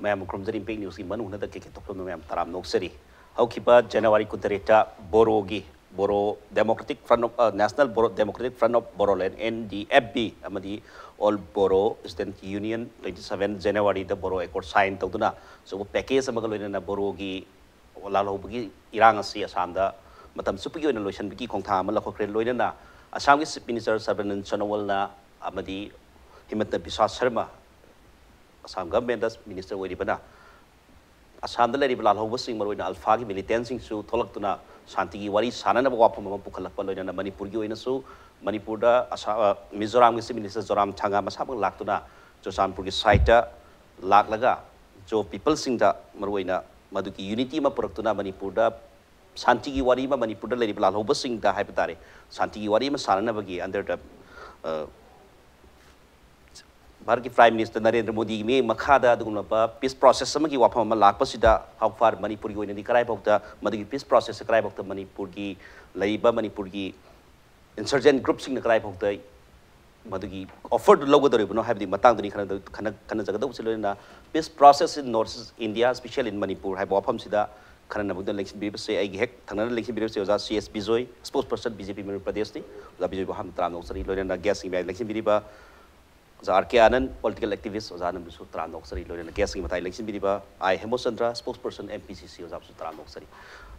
Ma'am क्रमजरी impact news की मनून द केके तोक्लम मैम तराम नोक्सरी हौकिबा जनवरी कुतरेटा बोरोगी Bodo democratic front of national Bodo democratic front of Bodoland NDFB अमदी ऑल बोरो स्टूडेंट यूनियन 27 जनवरी द बोरो एकॉर्ड साइन तौदुना सो पैकेज अमग लोइना बोरोगी लालहौबगी इरांग असि असमदा मतम सुपगी ओइना लोइसनबगी खोंथा अमा लखोख्रे लोइना असम की चीफ मिनिस्टर सर्बानंद सोनोवालना अमदी हिमंत बिस्वा शर्मा असम गवर्नमेंट मिनिस्टर ओइरिबना असम लेरिब लालहौबसिंग मरोइना अल्फा की मिलिटेंसिंग सु थोलक्तुना शांति की वारी साननब वाफम अमा पुखलकप लोइना मणिपुर की ओइनासु मणिपुर दा मिजोराम की चीफ मिनिस्टर जोराम थांगा मसाबक लाक्तुना चुरचानपुर की साइट लाक्लगा जो पीपल सिंग दा मरोइना मधुकी यूनिटी मा पुरक्तुना मणिपुर दा शांति की वारी मा मणिपुर दा लेरिब लालहौबसिंग दा हाइबतारे शांति की वारी मा साननबगी अंडर द भारत की प्राइम मिनिस्टर नरेंद्र मोदी में मखादा पीस प्रोसेस की वाफम लापसीदा हाउ फार मणिपुर की ओइनदी कराइबौता मदुगी पीस प्रोसेस कराइबौता मणिपुर की लइबा मणिपुर की इंसर्जेंट ग्रुप सिंग कराइबौता मदुगी ऑफर लौगदरिबनो हाइबदी मतंगदनी खन जगदौ सिलोना peace process in north India special in Manipur हाइब वाफम सिदा खन नबुद इलेक्शन बिबसे आई हेक थंगना इलेक्शन बिबसे ओजा CS Bijoy spokesperson BJP Manipur प्रदेश नि ओजा Bijoy बहाम त्राम Nausari लोइना gas election Biba Kkay Anand, political activist, Ozan Bisu Tranoxari, Lorena Guessing, but election Bidiba, I Hemochandra, spokesperson MPCC, Ozab Tranoxari.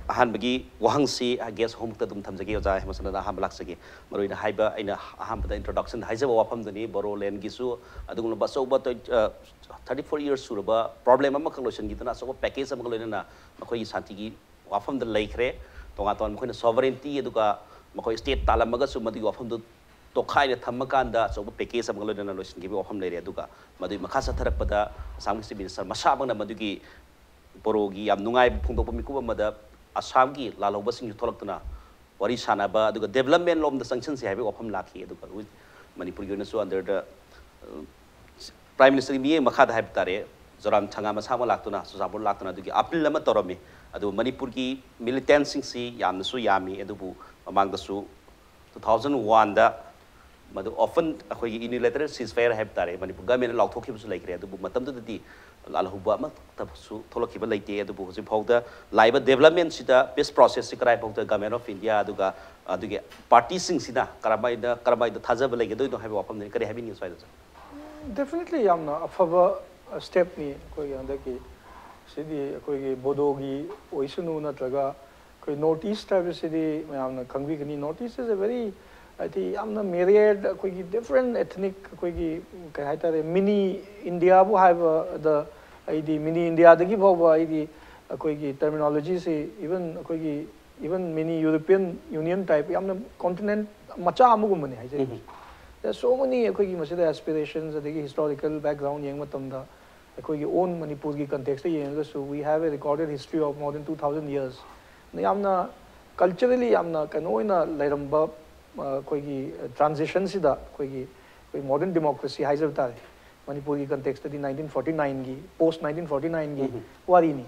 Ahan Bagi, Wahangsi, I guess home to Tamzaki, Oza, Hemosana Hamlaxaki, Marina Haiba in a Hampa introduction, Hiza Wapam the name, Boro Len Gisu, Aduna Baso, but 34 years Suraba, problem Makaloshan Gitana, so package of Makalina, Makoi Santigi, Wafam the Lake, Tongaton, Makona sovereignty, Educa, Makoi state Talamaga, Sumadi Wafam the Kkay Thokchom so package of Galona Lotion give off Lady Duga, Madu Makasa Tarapada, some minister Masabana Madugi, Borogi, Amnungai Pundopomiku Mother, Asamgi, Lalobasing Tolotuna, Warishanaba, the development of the sanctions have open lucky with Manipur Unisu under the Prime Minister Mie Makada Habitare, Zoram Tangama Samalactuna, Susabur Latuna, the Apple Lamatoromi, Adu Manipurgi, militancing sea, Yamsu Yami, Edubu, among the Su 2001. Madu often a unilateral ceasefire have tare, Manipur government allowed Tokyo like the Bumatam to the Lalahubama, Tolokiba like the Buzipoda, live development sida, peace process, secret of the government of India, Duga, party sing Sina, Karabai, the Tazaba like you don't have a weapon, they could have been inside. Definitely, I'm not a favor step me, Koyandaki, City, Koy Bodogi, Oisunu Nataga, Koy Northeast City, Kangwikani Northeast is a very I think I'm the myriad different ethnic mini India bu have the mini India the give over the terminology say even mini European Union type I'm the continent macha amugumani there's so many aspirations the historical background yang matamda own Manipur ki context so we have a recorded history of more than 2000 years amna culturally amna kanoina lairamba transition sida modern democracy has avtar Manipur ki context the 1949 gi post 1949 gi wari ni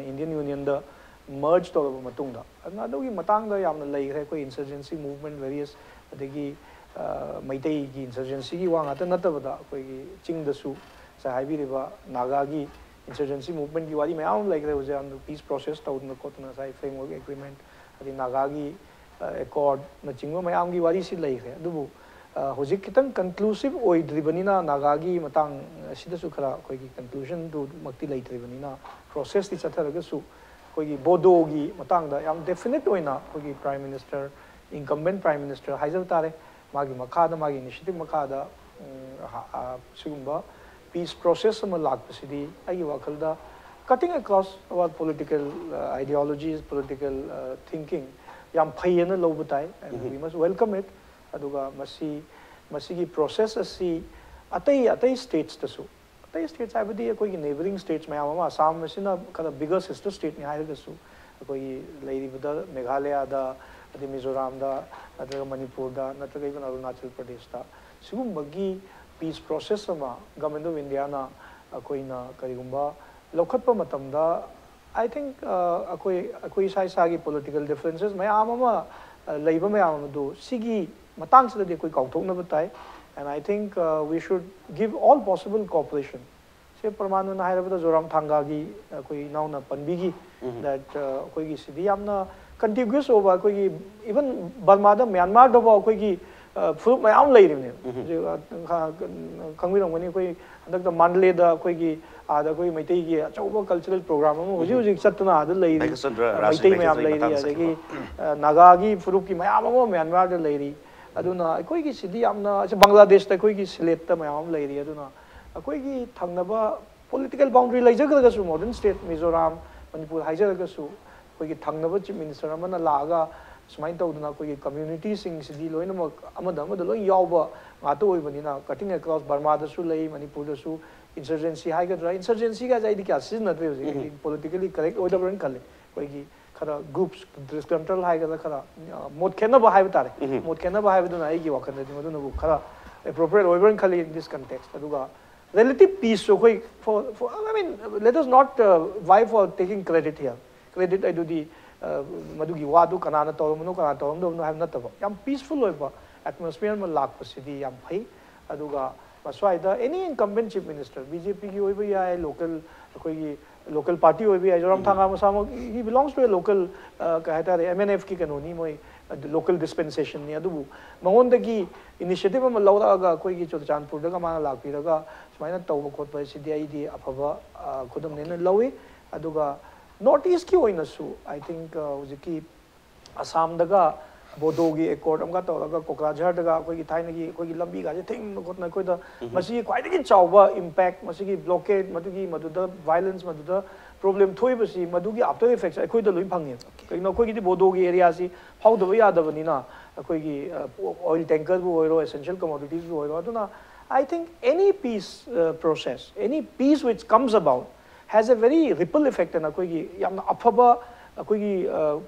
Indian Union da merged to matungda another gi matang da yamna lai re insurgency movement various adegi maitai gi insurgency gi wang ata natabada ching da su sa haibi riba naga gi insurgency movement gi wari mayam like there was on the peace process to na kotna sai framework agreement adi naga gi accord na chingwa mayam gi wari si lai re dubu hojik kitang conclusive oi dribanina nagagi matang sida su khara koi gi conclusion to makti lai dribanina process ti chatharaga su koi gi bodo gi matang da yam definite oina koi gi prime minister incumbent prime minister haizaw tare magi makhada magi initiative makhada sugumba peace process ma lakpasidi ai wakhalda cutting across about political ideologies political thinking yam phayena lobutai and we must welcome it aduga masi process asi atai states tasu atai states abadi koi neighboring states mayam Assam masina kada bigger sister state ni haida su koi leiribada Meghalaya da adi Mizoram da natraga Manipur da natraga even Arunachal Pradesh da sigumbagi peace process ama government of India na koi na karigumba lokhatpa matamda I think akoi sai political differences mayam ama leiba mayam do sigi matang sida de koi kauthok na batai and I think we should give all possible cooperation se Parmanu na hairabda Zoram Thangagi koi nauna panbigi that koi gi sidi amna contiguous over koi even Burma da Myanmar da ba koi gi fruit mayam lai rim ne kangwi rong mani koi andak da Mandalay da koi gi ada koi Maitai gi achauba cultural program am hoji hoji chatna ada lai ri Maitai mayam lai ri adagi Naga gi fruit ki mayam am Myanmar da lai ri aduna koi gi sidi amna Bangladesh da koi gi Sylhet da mayam lai ri aduna koi gi thangnaba political boundary lai jaga su modern state Mizoram Manipur haijaga su koi gi thangnaba chief minister amana laga sumain tawduna koi community sing sidi loina ma amada loi yawba ngato oibanina cutting across Burma da su lai Manipur da su insurgency haigadra insurgency ga jai di kya sizna tre politically correct order ran kale koi gi khara groups disgruntled haigadra khara mod khena ba hai batare mod khena ba hai baduna ai gi wakan de maduna bu khara appropriate order ran kale in this context aduga relative peace so koi for I mean let us not vie for taking credit here credit I do the madugi wadu kanana tawmno kana tawmno have not taba yam peaceful oiba atmosphere ma lak pasidi yam phai aduga maswaida any incumbent chief minister BJP ki oiba ya local koi local party oiba ya Joram Thanga masamo he belongs to a local kahata MNF ki kanoni moi local dispensation ni adu mangondagi initiative ma lawraga koi gi Churchandpur daga ma lakpiraga sumaina tawba khotpa sidi ai di afaba khudam ne lawi aduga Northeast ki oina su I think hujiki Assam daga Bodogi accord amga tawraga Kokrajhar daga koi gi thainagi koi gi lambi ga je thing khotna koi da masi kwaidagi chawba impact masi gi blockade madugi maduda violence maduda problem thoi basi madugi after effects koi da loi phangye kai no koi gi Bodogi area si phauda ba yada bani na koi gi oil tanker bu oiro essential commodities bu oiro aduna I think any peace process any peace which comes about has a very ripple effect and koi gi yamna afaba koi gi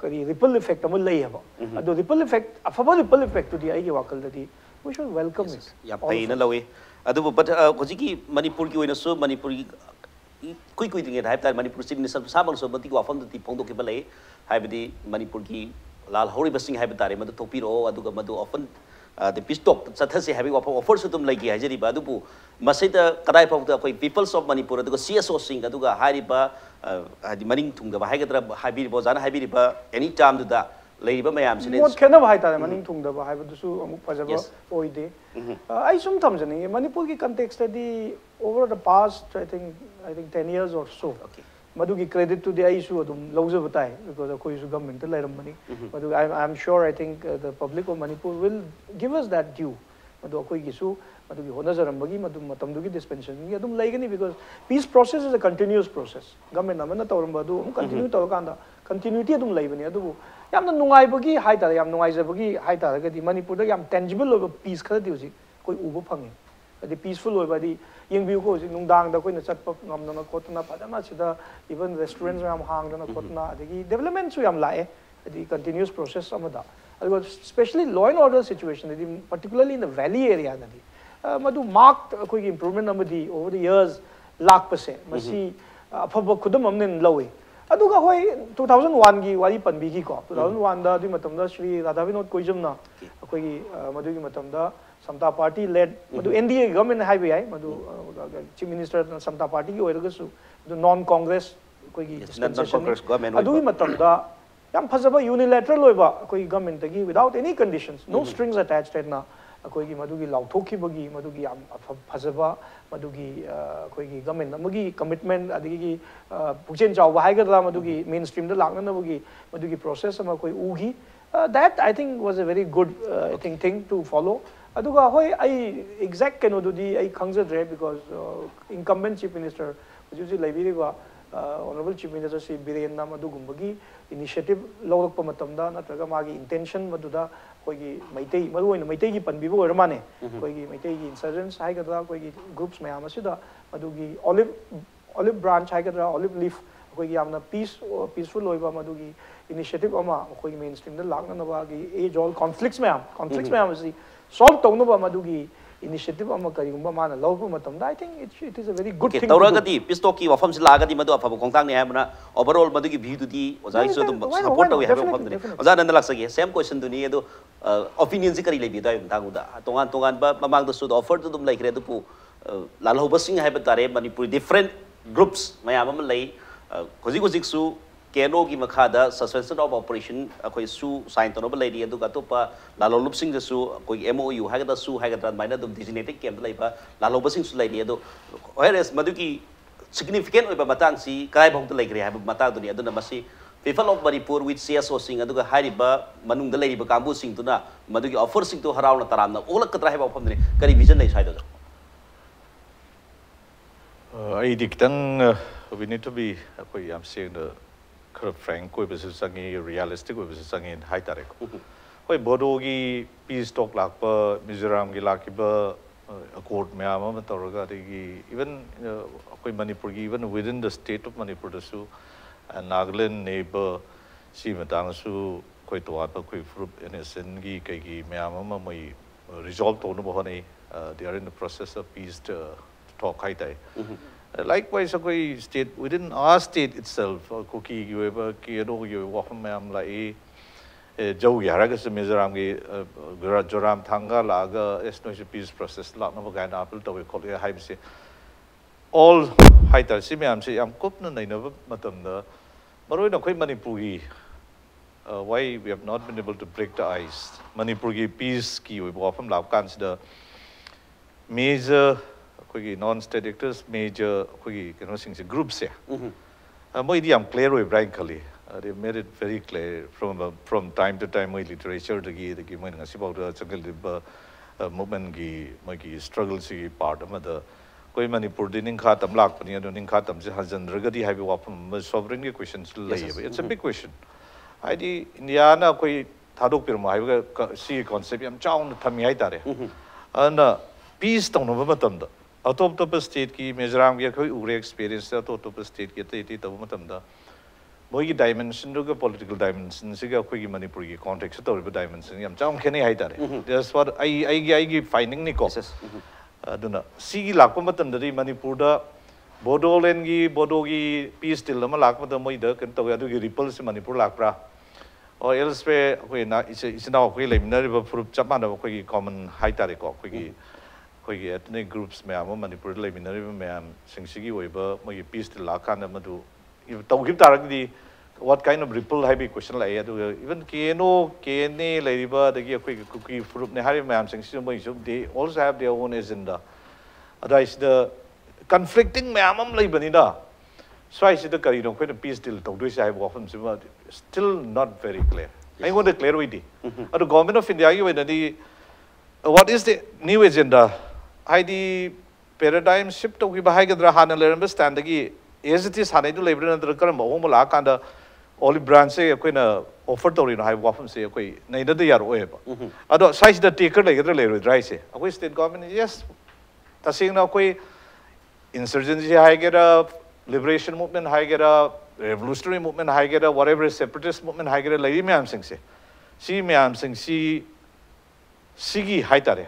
kari ripple effect amul lai haba ado ripple effect afaba ripple effect to di ai gi wakal dadi we should welcome it ya pai na lawi adu but hojiki Manipur ki oina so Manipur ki koi ding hai ta Manipur chief minister sabang so bati wafam ti phongdo ki balai hai badi Manipur ki lal hori basing hai batare madu topi ro adu ga madu often the peace talk chathase having offer su tum lai ki hajari ba adu masida kadai phawda koi peoples of Manipur adu CSO sing adu ga hari ba hadi maning thungda ba haigadra habiri bo jana habiri ba any time da leiba mayam sine mod khena ba haita maning thungda ba haiba su amuk pajaba oide ai sum thamjani Manipur ki context di over the past I think 10 years or so okay madugi credit to the issue adum lawja batai because koi su government la ram mani madu I am sure I think the public of Manipur will give us that due madu koi gisu madugi hona jaram bagi madu matam dugi dispensation gi adum laigani because peace process is a continuous process government amana tawram badu continue tawkanda continuity adum laibani adu yamna nungai bagi haita yam nungai jabagi haita ga di Manipur da yam tangible of peace khada di uji koi ubo phangi adi peaceful oi badi yengbiu ko uji nungdang da koi na chatpa ngamna khotna padana sida even restaurants yam hangdana khotna adi development su yam lae adi continuous process amada especially law and order situation particularly in the valley area nadi madu marked koi improvement amadi over the years lakh percent masi afaba khudam amnen lawi aduga hoi 2001 gi wari panbi gi ko 2001 da di matam da Shri Radhavinod Koijamna koi gi madu gi matam da Samta party led madu NDA government hai bi ai madu chief minister Samta party gi oiraga su non congress koi gi dispensation adu gi matam da yam phajaba unilateral oiba koi government gi without any conditions no strings attached na koi gi madu gi lauthokhi bagi madu gi yam phajaba madu gi koi gi government amagi commitment adigi gi puchen chawba haigadra madu gi mainstream da lakna bagi madu gi process ama koi ugi that I think was a very good thing to follow aduga hoi I exact kano do di I khangzadre because incumbent chief minister usually laibiriba honorable chief minister Sri Birenna madugumbagi initiative lawrakpa matamda natraga magi intention maduda koigi maitai maru oina maitai gi panbibo oramane koigi maitai gi insurgents haigadra koigi groups mayam asida madugi olive branch haigadra olive leaf koigi yamna peaceful loiba madugi initiative ama koigi mainstream da lakna na gi age all conflicts mayam asi solve tawna ba madugi initiative ama karigumba mana lawpu matamda I think it is a very good thing tawragadi pistokki wafam si lagadi madu afaba khongtang ne habna overall madugi view du di ozai so dum support tawi habe wafam ne oza nan laksagi same question du ni edo opinion si kari lebi dai tang da tongan ba mamang da su offer du dum like re du pu lalhobasing hai batare Manipur different groups mayam am lay hozik su Keno gi makhada suspension of operation akoi su sign to no lay di adu gatopa lalolupsing the su koi MOU hagada su hagada maina dum designated camp laiba lalobasing su lay di adu whereas maduki significant oiba matang si kai bong to lay gre ha matang to ni adu na masi people of Manipur with CSO sing adu ga hariba manung da lay ba kambu sing to na maduki offer sing to haraw na taram na olak ka trahe ba pham ni kari vision nei side do I diktang we need to be akoi am saying the frank koi basis sangi realistic koi basis sangi high tarek koi bodo gi peace talk lak pa Mizoram gi lak ba accord me ama tawraga gi even koi Manipur gi even within the state of Manipur su Nagaland neighbor si matang su koi toat pa koi group NSN gi kai gi me ama mai resolve to no bo nei they are in the process of peace talk high tai likewise, a state within our state itself, Cookie, you ever Kiro, you walk from Mam like Joe Yaragas, Mizoram, Joram Tanga, Laga, Esno peace process, lot of Gan Apple, we call it a high say. All high Simiam say, I'm Kopna, I never matum the Maroina Quay Manipuri. Why we have not been able to break the ice? Manipuri peace key, we walk from Lapkans, the major. Non-state actors, major groups here. I'm clear with Brian Kali. They made it very clear from time to time. My literature, the movement, struggles, part of the Manipur didn't cut them lock, but you don't cut them. Hasn't regarding have sovereignty questions. It's a big question. I did Indiana, Tadopirma, see concept, I'm chown Tamiaitare. And peace don't know. Top state ki Mizoram ki koi ure experience ta top state ki te tabu matam da moi dimension ro political dimension siga koi ki Manipur ki context to dimension yam cham khene hai tare that's what I finding ni ko aduna si lakpa matam da Manipur da Bodoland gi Bodo gi peace till ma lakpa da moi da kan to adu gi ripples Manipur lakpra or elsewhere koi na is now koi le minari ba fruit chama da koi common hai tare ko koi ethnic groups Manipur Singsigi Weber, my peace to Lakana Madu. If don't give directly what kind of ripple have question like even Keno, Kene, Ladiba, the quick cookie fruit Nehari Mam Singsi, they also have their own agenda. Otherwise, the conflicting Mamam Libanida. So I said the Carino, quite a peace deal, to which I have often still not very clear. I want a clarity. The government of India, what is the new agenda? ID paradigm shift to Hibahagadra Hana understand the as it is Hanadu labor and the current Homola and the olive branch say a queen offered to have often say, okay, neither they are web. Other size the taker like the labor dry say. A state government, yes, the saying now insurgency high get up, liberation movement high get up, revolutionary movement high get up, whatever separatist movement high get a lady Mam Sing say. See Mam Sing, see Sigi Haitare.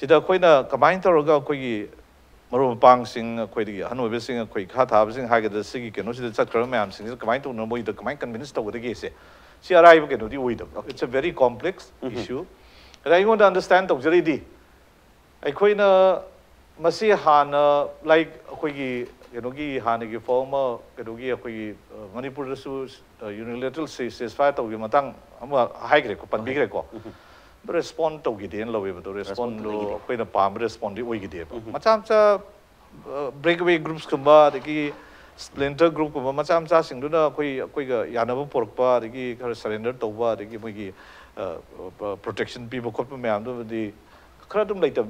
Sida Koina combined Toroga Kogi Maru Pang sing Quidi, Hanover sing a quick hat housing Haggard the Sigi can also the Sakram sing combined to know the combined convinced over the case. See, arrive again with you. It's a very complex issue. And I want to understand Tokjari. I Koina Masi Hana like Kogi, Genogi, Hanagi former, Genogi, Kogi, Manipur Sus, unilateral says fight of Yamatang, high greco, Panbigreco. Respond to get in low to respond to quite a palm respond to Wiggy. Machamsa breakaway groups come the splinter group of Machamsa sing to the Quiga Yanava Porpa, the surrender to what the protection people called the Kratum later,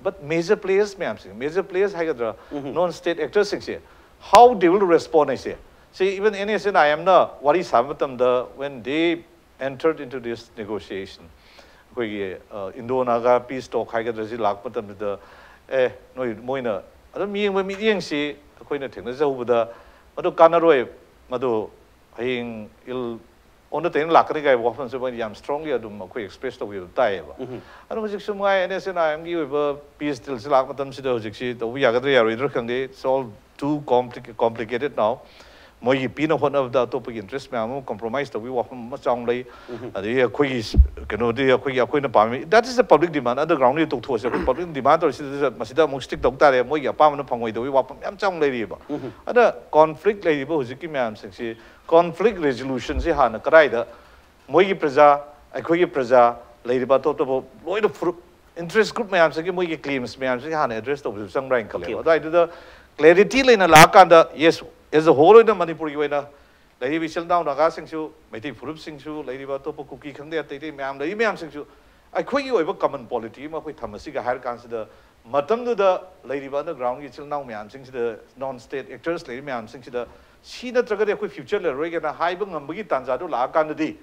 but major players, major players, Hagadra, non state actors, how they will respond, I say. See, even NSN, I am not what is Hamatam when they entered into this negotiation. Indo-Naga peace talk, I get the Lakpatam with the no Moina. I don't mean when meeting see a queen of things over the Madu Kanaroi, Madu, Hing ill on the 10 Lakariga, often when I'm strongly, I do quick express to you die. I don't know why NSN I am give a peace till Lakpatam Sido, the Viagadria, it's all too complicated now. moi pina hon of the top interest me am compromise to we wa ma chang lai adi khoi keno di khoi na pam that is the public demand underground ni tok those public demand or masida mo stick dok tare moi ya pam na phangoi do we wa yam chang lai ri ba ada conflict lai ba hujiki me am sing conflict resolution se han karai da moi gi praja khoi gi praja lai ba to loi the interest group me am sing moi gi claims me am sing han address to sang rank kale da the clarity lai na la kan da yes as a whole in the Manipur, you know, lady we shall down the gassing you, Meti Furup sing you, Lady Batopo cookie can there, they ma'am, the imam sing you. I quit you over common polity, with Tamasiga higher consider Matam to the Lady Banda ground, you shall now ma'am sings the non state actors, Lady ma'am sings the she the trigger with future regular and high bung and buggy tanzado la candidate.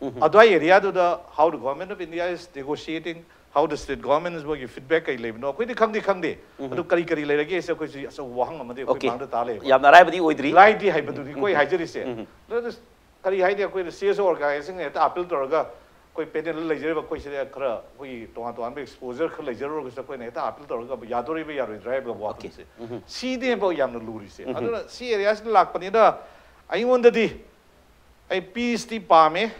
Adway area to the how the government of India is negotiating. How the state government is working feedback I live no quite come the to kari like again so wang amade tale yam na rai badi oidri right di haibu di koi haijeri se let us kari haide koi CSO organizing eta appeal torga koi patent lejer ba koi se khara koi to be exposure khar lejer ro se koi ne eta appeal torga yadori be yaro drive ba walk se si de ba yam no luri se aduna si areas lak pani da ai wonda di ai peace ti pame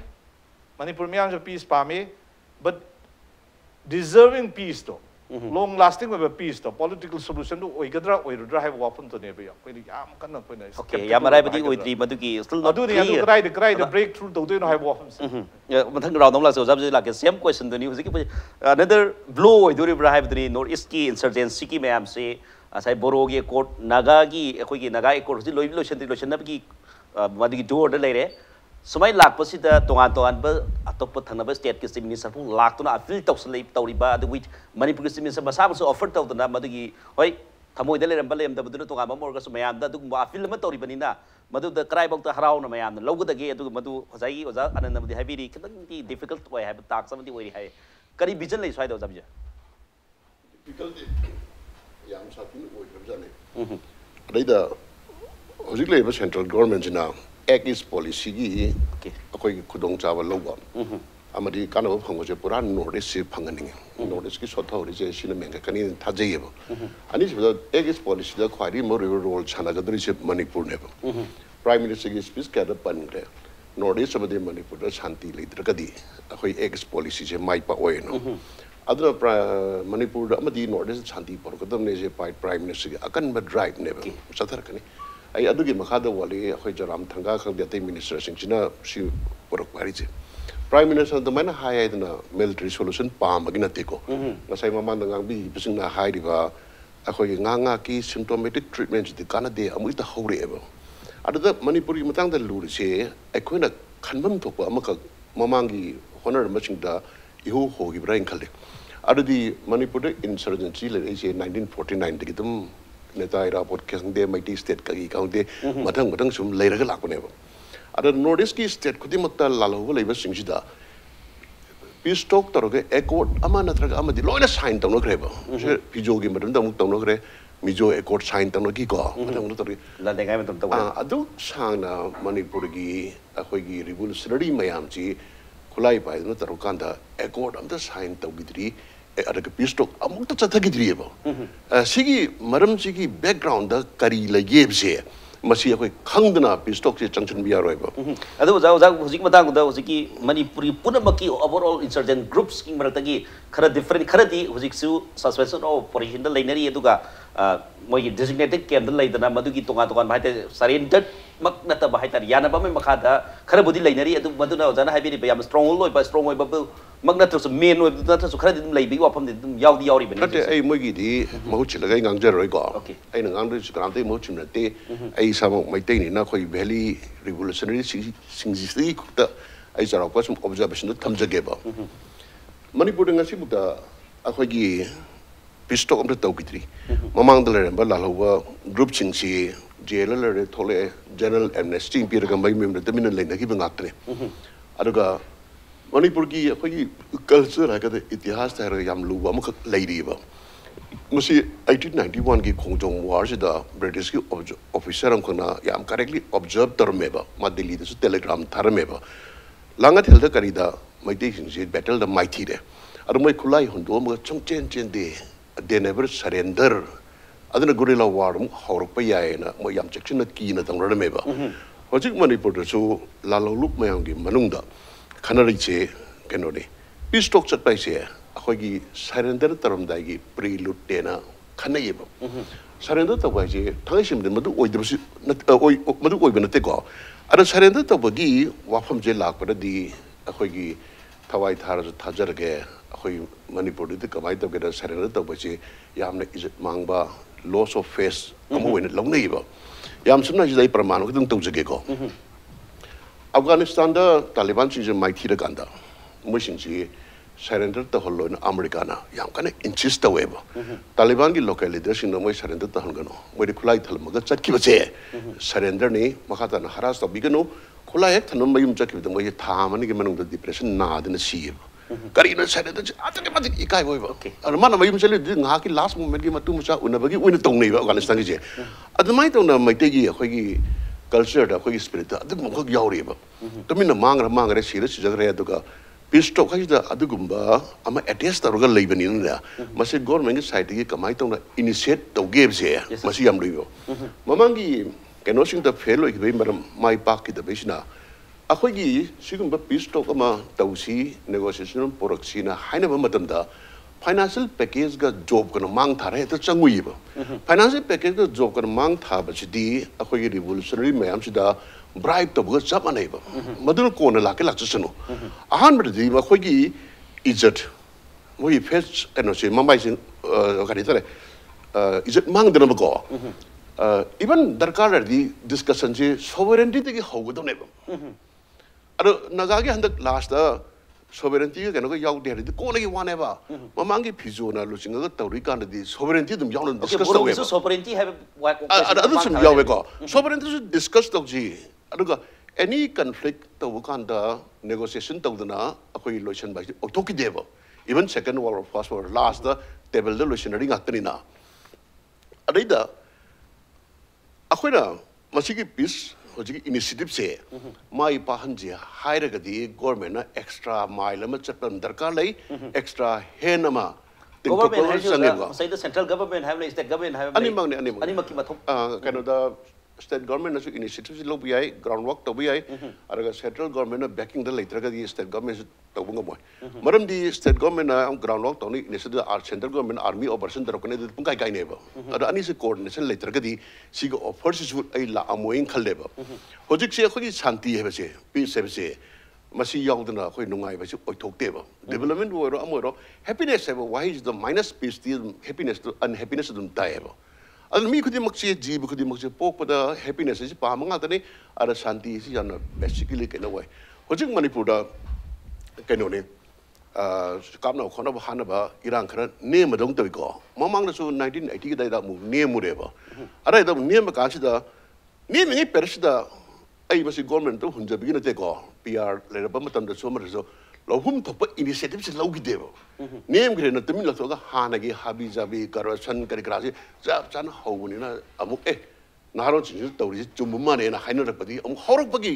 Manipur me am peace pame but deserving peace though, long lasting with a peace though, political solution to Oigadra or drive weapon to Nebia. Okay, Yamarabadi Oidri Maduki still not doing the breakthrough to do not have weapons. Yeah, but around like the same question the news. Another blow do have the Northeast insurgency ma'am say as I Borogi court Nagagi, Equigi Nagai court, Lotion, Madigi door the lady. So my lack was it Toronto but a top of state minister who lacked on a field of sleep Tauriba, the which Manipur minister was also offered to the Namadigi, Oi, Tamoy Dele and Balam, the Buddha to Morgas, Mayam, that took a film Tori Banina, Madu the cry of the Haroun, Mayam, the logo the gate to Madu Hosai was out and the heavy, be difficult to have a tax somebody very high. Can it be generally side of subject? Difficulty, Yam Satin, later, Osigley central government now. Agis policy akoi kudong chawa lowa amadi kana phang je pura notice phangani notice ki sotha ri je sina menga kani thajei ba ani se agis policy da khwari mo role chana ga dri se Manipur ne ba prime minister ki speech ka da pan gre notice amadi Manipur da shanti le dra kadi akoi agis policy je mai pa oi no adra Manipur da amadi notice shanti por kadam ne je prime minister akan ba drive ne ba sathar kani I adugi makada wali akoi jaram thanga khang de minister singchina si porok parije prime minister the man high na military solution pa magina teko ngasai mama ngang bi bising na high riba akoi nga ki symptomatic treatment de kana de amui ta hore ebo adu Manipuri matang da luri se akoi na khanbam thokpa amaka mamangi honor maching da ihu hogi brain khale adu di Manipur insurgency le 1949 de gidum Neta ira podcast de mighty state kagi kaunte matang sum leira la ko nebo ada notice ki state khudi matta lalo leiba singsida peace talk toroge accord amana traga amadi loina sign tawno greba Bijoy gi madam tamuk tawno gre mijo accord sign tawno ki ko matang tori la de ngai matam taw adu sangna Manipur gi akhoi gi revolutionary mayam chi khulai pai no tarukanda accord am the sign tawgidri ada ke peace talk amuk ta chathagi drieba sigi maram sigi background da kari la yebse masi akoi khangdana peace talk se changchun biya roiba adu za hujik matang da hujiki Manipuri punamaki overall insurgent groups king maratagi khara different khara di hujik su suspension of operation da lainari aduga moi designated camp da laidana madugi tonga bhaite surrendered mak nata bhaita yana ba mai makhada khara budi lainari adu maduna jana haibiri yam strong oi ba Magnatus main with that credit lady up on the Yaudi Benefit. A Mugidi, Mochilagang Jerry go. I know Andrews Grande Mochin at day. I some my day in Nakoi Valley revolutionary sings the as a question observation that comes a gable. Manipur and Sibuta Ahogi Pisto of the Tokitri. Mamang the Lerembala group singsi, jailer Tole, General Amnesty, Piragam by member the minute like the giving actor. Aduga. Manipur ki akoi culture ha ka itihas ta yam lu wa muk lady ba musi 1891 ki khongjong war se da British ki officer am khona yam correctly observe tar me ba ma Delhi de telegram thar me ba langat hel da kari da mai te sin se battle da mighty de ar moi khulai hondo mo chong chen de they never surrender adana gorilla war horok pa yae na mo yam section na ki na tang rame ba hojik manipur da so la lo lup mayang gi manung da khanari che keno ni peace talk chat pai se akhoi gi surrender taram dai gi prelude te na khanai ba surrender ta bai je thai sim de madu oi de madu oi bana te ko ada surrender ta ba gi wafam je lak pa di akhoi gi thawai thar ju thajar ge akhoi manipur de kamai ta ge surrender ta ba je yamna izat mangba loss of face amu wen long nei ba yam sumna ji dai praman ko tung tawje ge ko Afghanistan da Taliban chi je mai thi da ganda mo sing ji surrender ta hollo na America na yam kana insist ta weba Taliban gi local leaders in mo surrender ta hangano mo ri khulai thal ma ga chat ki ba che surrender ni makata na haras ta bigano khulai ek thanam mayum chat ki da mo ye tha man gi manung da depression na da na si kari na surrender atake ma di kai weba ar man mayum chali di nga ki last moment gi matu mucha unabagi win tong nei ba Afghanistan gi je admai to na mai te gi khoi gi culture da khoi spirit da adum khoi yauri ba to min mang ra si jagre da ka peace talk khai da adugumba ama attest ta roga leibani na mase government side gi kamai to na initiate to give je mase yam ribo mamangi keno sing da fail oi gi maram mai pak ki da besina akhoi gi sigumba peace talk ama tausi negotiation proxy na haina ba matam da financial package ga job kana mang thare ta changui ba financial package ga job kana mang tha ba chidi akhoi gi revolutionary mayam sida bribe to ga chap anai ba madun ko na la ke lak chsano ahan ba di ma khoi gi ijat mo yi face eno se mambai sin ka ni tare ijat mang dana ba ko even darkar di discussion je sovereignty te gi hogo do ne ba ado naga gi handak last da sovereignty ga no ga yaw de di ko na gi wane ba mamang gi phizo na lu sing ga tawri kan di sovereignty dum yaw na discuss to we ba sovereignty have what ado sum yaw we ko sovereignty should discuss to ji ado ga any conflict to kan da negotiation to na akoi lotion ba to ki de ba even second war or first war last the table the lotion ring atni na adai da akoi na masigi peace hojiki initiative se mai pa hanje haira ga di government na extra mile ma chapam darkar lai extra henama government has say the central government have like state government have ani mang ki mathok kano da state government na initiative lo bi ai groundwork to bi ai araga central government na backing the later ga di state government to bunga boy maram di state government na groundwork to ni initiative our central government army operation dar ko ne pung kai kai ne ba ada ani se coordination later ga di si go offers is ai la amoin khalle ba hojik se khoi shanti he ba se peace se se masi yaudana khoi nungai ba se oi thok te ba development wo ro amoro happiness se ba why is the minus peace the happiness to unhappiness dum tai ba al mi khudi makse jeeb khudi makse pok pada happiness is pa manga tani ara shanti is yana basically kena wai hojik manipur da keno ne kamna khona ba hana ba irang khara ne madong toi ko mamang na su 1980 dai da mu ne mu re ba ara da ne ma ka si da ne me persi da ai ba si government to hunja bigina te ko PR le ba matam da so ma solohum to initiative se logi debo name gre na tamin la to ga hana gi habi jabi corruption kari krasi jab chan hawuni na amuk naro chi to ri chum ma ne na haino ra padi am horok bagi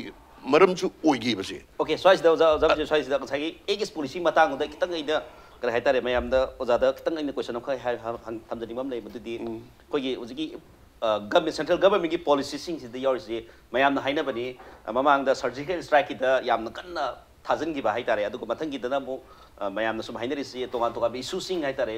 maram chu oigi ba se okay so is the so is the sai egis policy matang da kitang ida kare haitare mayam da oza da kitang ina question of khai hamjani mam lei mududi ko gi ujigi government central government ki policy sing is the yours mayam na haina bani mamang da surgical strike da yam na kanna thazin gi ba hai tare adu ko mathang gi dana mo mayam na sum hainari si tongan toga issue sing hai tare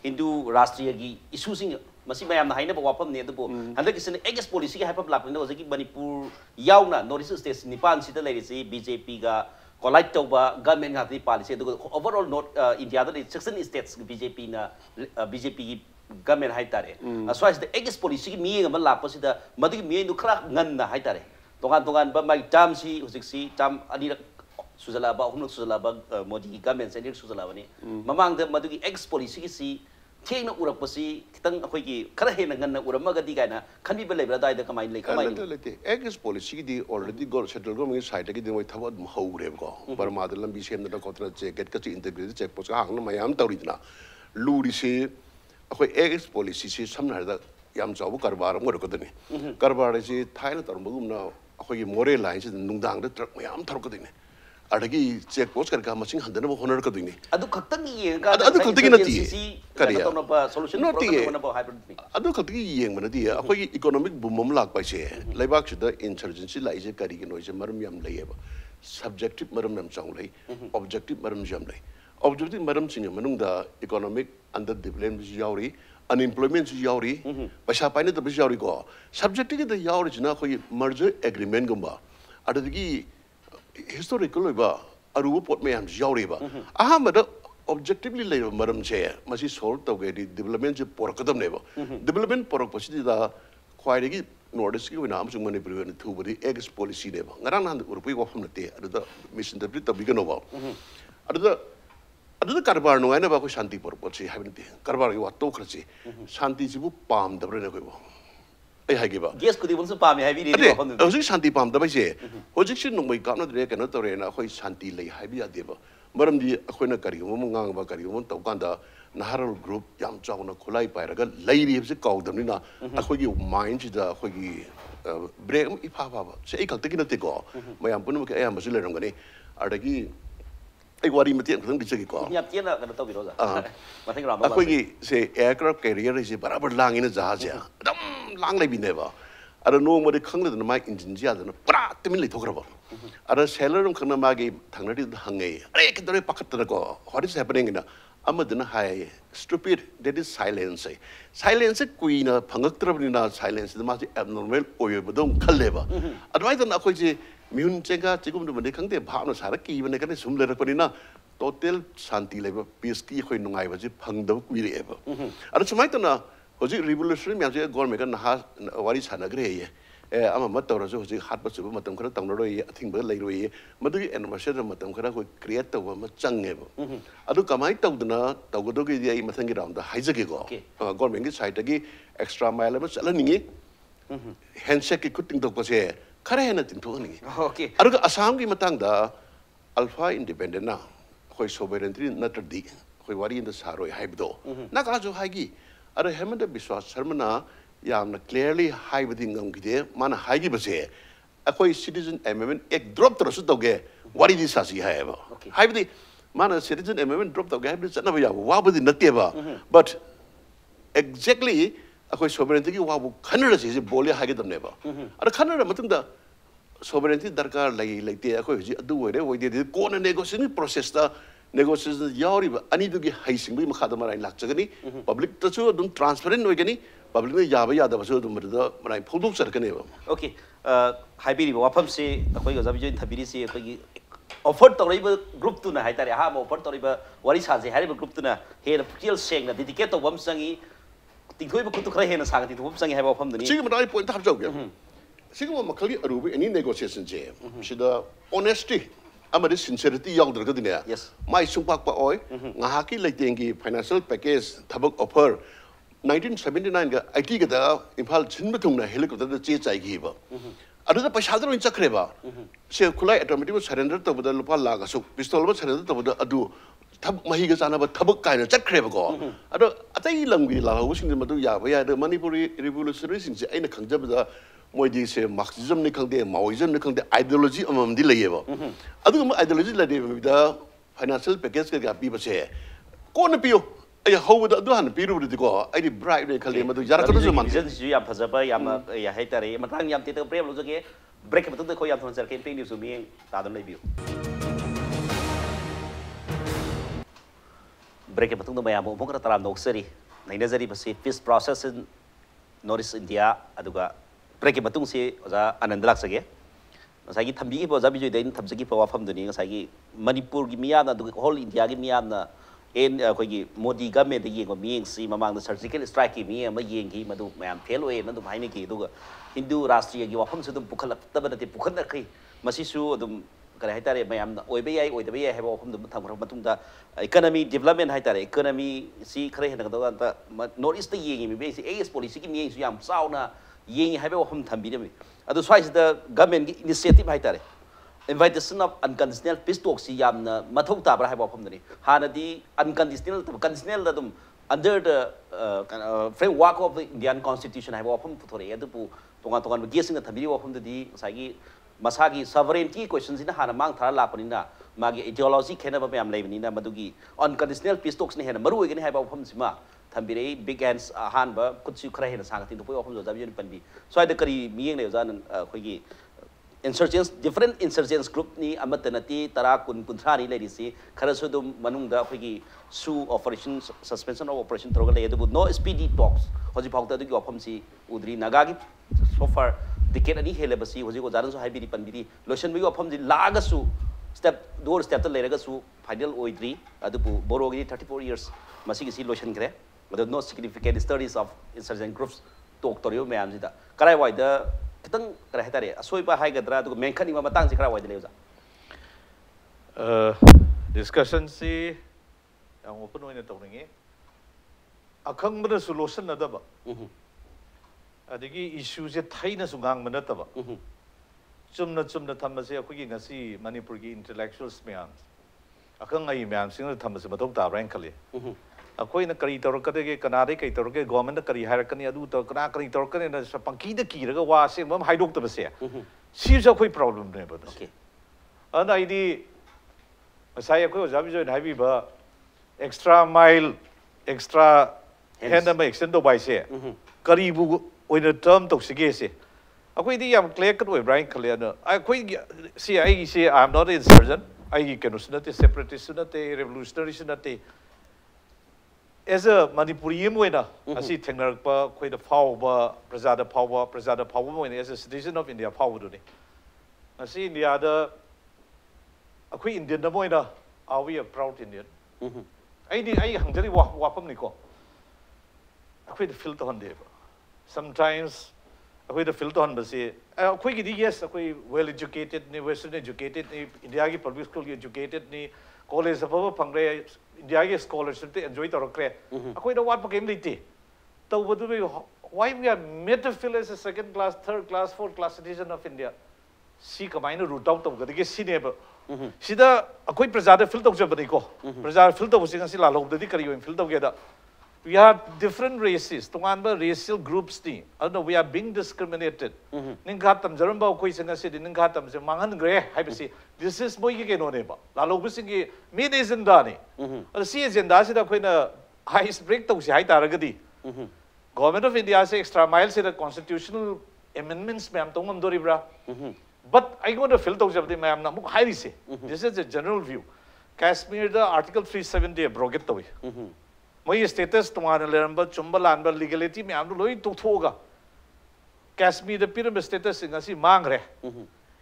hindu rashtriya gi issue sing masi mayam na haina ba wapam ne adu handa kisin eges policy gi hype lap ne ozaki manipur yauna north state nipan si da lai si BJP ga collide to ba government ga ti policy adu overall not India da 16 states BJP na BJP gi government hai tare so as the eges policy gi mi ga lap si da madu gi mi nu khra ngan na hai tare tongan ba mai tam si husik si tam ani suzala ba humno suzala ba modi government sendir suzala bani mamang da madu gi ex policy gi si thengna urak pasi kitang akhoi gi khara hena ngan na urama ga di gaina khanbi ba lebra dai da kamai le kamai lete ex policy gi di already go central government side gi di moi thawad hawre ko barma da lambi sem da ko tra che get ka chi integrity check post ga hang na mayam tawri na luri se akhoi ex policy si samna da yam chaw karbar ngor ko dani karbar si thaina tar bugum na akhoi gi more line si nungdang da truck mayam thar ko dini adagi check post kan ka machine handana bo honor ka duini adu khaktan ye ka adu khaktan na ti kariya to na solution program na bo hybrid ni adu khaktan yeng mana ti akoi economic boom mom lak pa che laibak chida insurgency lai je kari ke noi je maram yam lai ba subjective maram nam chang lai objective maram jam lai objective maram sing manung da economic under development yauri unemployment yauri pasha paine da yauri ko subjective da yauri jina khoi merger agreement gumba adagi historical ba aru pot me am yauri ba aham da objectively lai maram che masi solve to ge development je por kadam ne ba development por pasidi da khwaidagi northeast ki wina amsung manipur ne thu bari ex policy ne ba ngarang nan urpui ko pham nate adu da misinterpret ta bigano ba adu da karbar no ai na ba ko shanti por chi habinti karbar ki wa to khrchi shanti jibu pam da bre ne ko ba ai hagi ba yes kudi bun su pam hai bi ri ko hon adu shanti pam da ba je hojik sin no mai ka na dre ka na to re na khoi shanti lai hai bi ya de ba maram di akhoi na kari mo ngang ba kari mo to kan da naharal group yam chaw na khulai pai ra ga lai ri se kaw dam ni na akhoi gi mind ji da akhoi gi break i pha ba se ai kal te ki na te ko mayam pun mo ke ai am su le rong ga ni adagi ai wari mati ang di segi ko nyap tiena ka to bi ro za ma thing ram ba akhoi gi se aircraft carrier se barabar lang ina jahaz ya dam lang lai bi ne ba ara no mo de khang le na mai engine ja da na pra temin lai thokra ba ara sailor rum khana ma gi thangna di hangai are ke dore pakat na ko what is happening na amadna hai stupid that is silence silence kui na phangak trab ni na silence ma ji abnormal oyo badong khalle ba advise na akhoi ji miun chenga chigum du mane khangde bhaap na sara ki bane kan sum le rak pani na total shanti le ba peace ki khoi nungai ba ji phangda kui re ba ara chumai ta na hoji revolutionary myam je government kan ha wari chana gre ye ama mat tawra jo hoji hat ba chu matam khara tangna roi athing ba lai roi madu gi anniversary matam khara ko create taw ma change ba adu kamai tawdna tawgodo gi ai mathang gi round da haije gi go government gi side gi extra mile ma chala ningi handshake ki kuting tok pa se khare hena tin thok ningi okay adu assam gi matang da alpha independent na khoi sovereignty na trdi khoi wari in da saroi haibdo na ka jo haigi adu hemanda biswas sharmana yamna clearly haibdi ngam gi de mana haigi ba se akhoi citizen amendment ek drop tro su toge wari di sa si haiba haibdi mana citizen amendment drop toge haibdi chana ba ya wa ba di natte ba but exactly akhoi sovereignty gi wa bu khanra se bole haigi dam ne ba adu khanra matung da sovereignty darkar lai laite akhoi ji adu wore woi de ko na negotiation process ta negotiation yauri ba ani du gi haising bi makha da marai lak chagani public ta chu dum transparent noi gani public ne yaba yada ba chu dum da marai phuduk sar kane ba okay haibiri wa pham se akhoi ga jabi join thabiri se akhoi gi offer to riba group tu na hai tare ha mo offer to riba wari sa je hariba group tu na he na real seng na dedicate to bam sangi tingthoi ba kutu khra he na sang ti bam sangi hai ba pham dani chi ma dai point thap jog ya sigma makhali arubi any negotiation je sida honesty amadi sincerity yaw dra gadine yes mai sungpak pa oi ngahaki leitengi financial package thabak offer 1979 ga IT ga da imphal chinba thungna helicopter da che chai gi ba adu da paisa dro in chakre ba se khulai automatic surrender to da lupa la ga su pistol ba surrender to da adu thab mahi ga chana ba thabak kai na chakre ba ko adu atai lamgi la ho sing ma du ya ba ya da manipuri revolutionary sing se aina khangjab da moidi se marxism ni khangde maoism ni khangde ideology amam di leye ba adu ma ideology la de da financial package ka pi ba se ko na piyo ai how da du han pi ru di ko ai di bright ne khale ma du yar ka du man vision ju ya phajaba ya ma ya hai tare matang yam te prem lo ge break ma tu ko yam thon sar campaign news mi ta dam lai biu break ma tu do ma ya mo ka taram nok seri nei nazari ba se peace process in north india aduga break ma tu se oja anand lak sage ngasagi thambi ki boja bijoi dein thamjagi pawa pham duni ngasagi manipur gi miya na du whole india gi miya na en koi gi modi government gi ngo mieng si mamang the surgical strike gi miya ma yeng gi madu mayam fail oe na du bhai ni gi du hindu rashtriya gi wafam su dum pukhalak tabana te pukhan kai masi su dum kare hai tare mayam na oi be yai oi de be yai ha wafam dum tham khara matung da economy development hai tare economy si khare hen da da north east gi mi be si as policy gi mieng su yam sau na yeng hai be wafam tham bi de adu swai the government gi initiative hai tare invitation of unconditional peace talks si yamna mathau ta bra hai ba phom dani hanadi unconditional to conditional da dum under the framework of the Indian constitution hai ba phom puthore adu pu tonga tonga gesing thambi ba phom dadi sai gi masagi sovereignty question sin hana mang thara la pani na magi ideology khena ba mayam leibani na madugi unconditional peace talks ni hena maru igani haiba pham sima thambire big hands han ba kutsu khra hena sang tin to poi pham jo jabi panbi so ai da kari miyeng le jan khoi gi insurgents different insurgents group ni amatanati tara kun kunthra ni lerisi khara su dum manung da khoi gi su operation suspension of operation trogal le du no speedy talks hoji phawta du gi opham si udri naga gi so far decade ani hele basi hoji ko jaran so haibiri panbiri lotion bi opham ji laga su step door step ta leraga su final oidri adubu borogi 34 years masi gi si lotion kre but no significant studies of insurgent groups talk torio mayam ji da karai wai da kitang kara hetare asoi ba hai gadra du menkhani ma matang ji kara wai de leuza discussion si yang open oina tawningi akhang bada solution na daba adigi issue je thaina sungang mana taba chumna thamase akhoi ngasi manipur gi intellectuals myam akhang ai myam sing thamase mathok ta rank khali akhoi na kari tor ka de kanade kai tor ke government na kari har kani adu to kana kari tor kani na pangki da ki raga wa se mam haidok ta base si ja khoi problem ne ba okay ana idi sai akhoi jabi jo na bi ba extra mile extra hand ma extend do bai se kari bu oina term to sige se akhoi di yam clear kat oi brain clear na akhoi si ai se I am not an insurgent ai ke no sunate separatist sunate revolutionary sunate as a Manipuri moina asi thengnar pa khoi da phawba prajada phawba moina as a citizen of India phawdu ni asi India da akhoi Indian da moina are we a proud Indian ai di ai hangjari wapam ni ko akhoi da feel to hande ba sometimes akhoi da feel to han ba se akhoi gi di yes akhoi well educated ni western educated ni India gi public school educated ni college of Pangre, India scholarship enjoy the Rocre. A quite a what became the why we are made to feel as a second class, third class, fourth class citizen of India. Seek a minor root out of the guest neighbor. See the a quite presada filter of Jabanico. Presada filter was in a silla of the dickery and filter together. We are different races, to one racial groups. I don't know, we are being discriminated. Ninkatam, Zaramba, Quisanga City, Ninkatam, Mangan Gray, Hypsy. This is Moyke no neighbor. Lalo Busingi, Mid is in Dani. The sea is in Dasida when a high break to Shai Taragadi. Government of India say extra miles in the constitutional amendments, ma'am, Tomam Doribra. But I go to filter of the ma'am Namuk highly say. This is a general view. Kashmir, the Article 370 broke away. My status tomorrow leramba chumbalanba legality me amdu loi to thoga Kashmir the pyramid status in asi mangre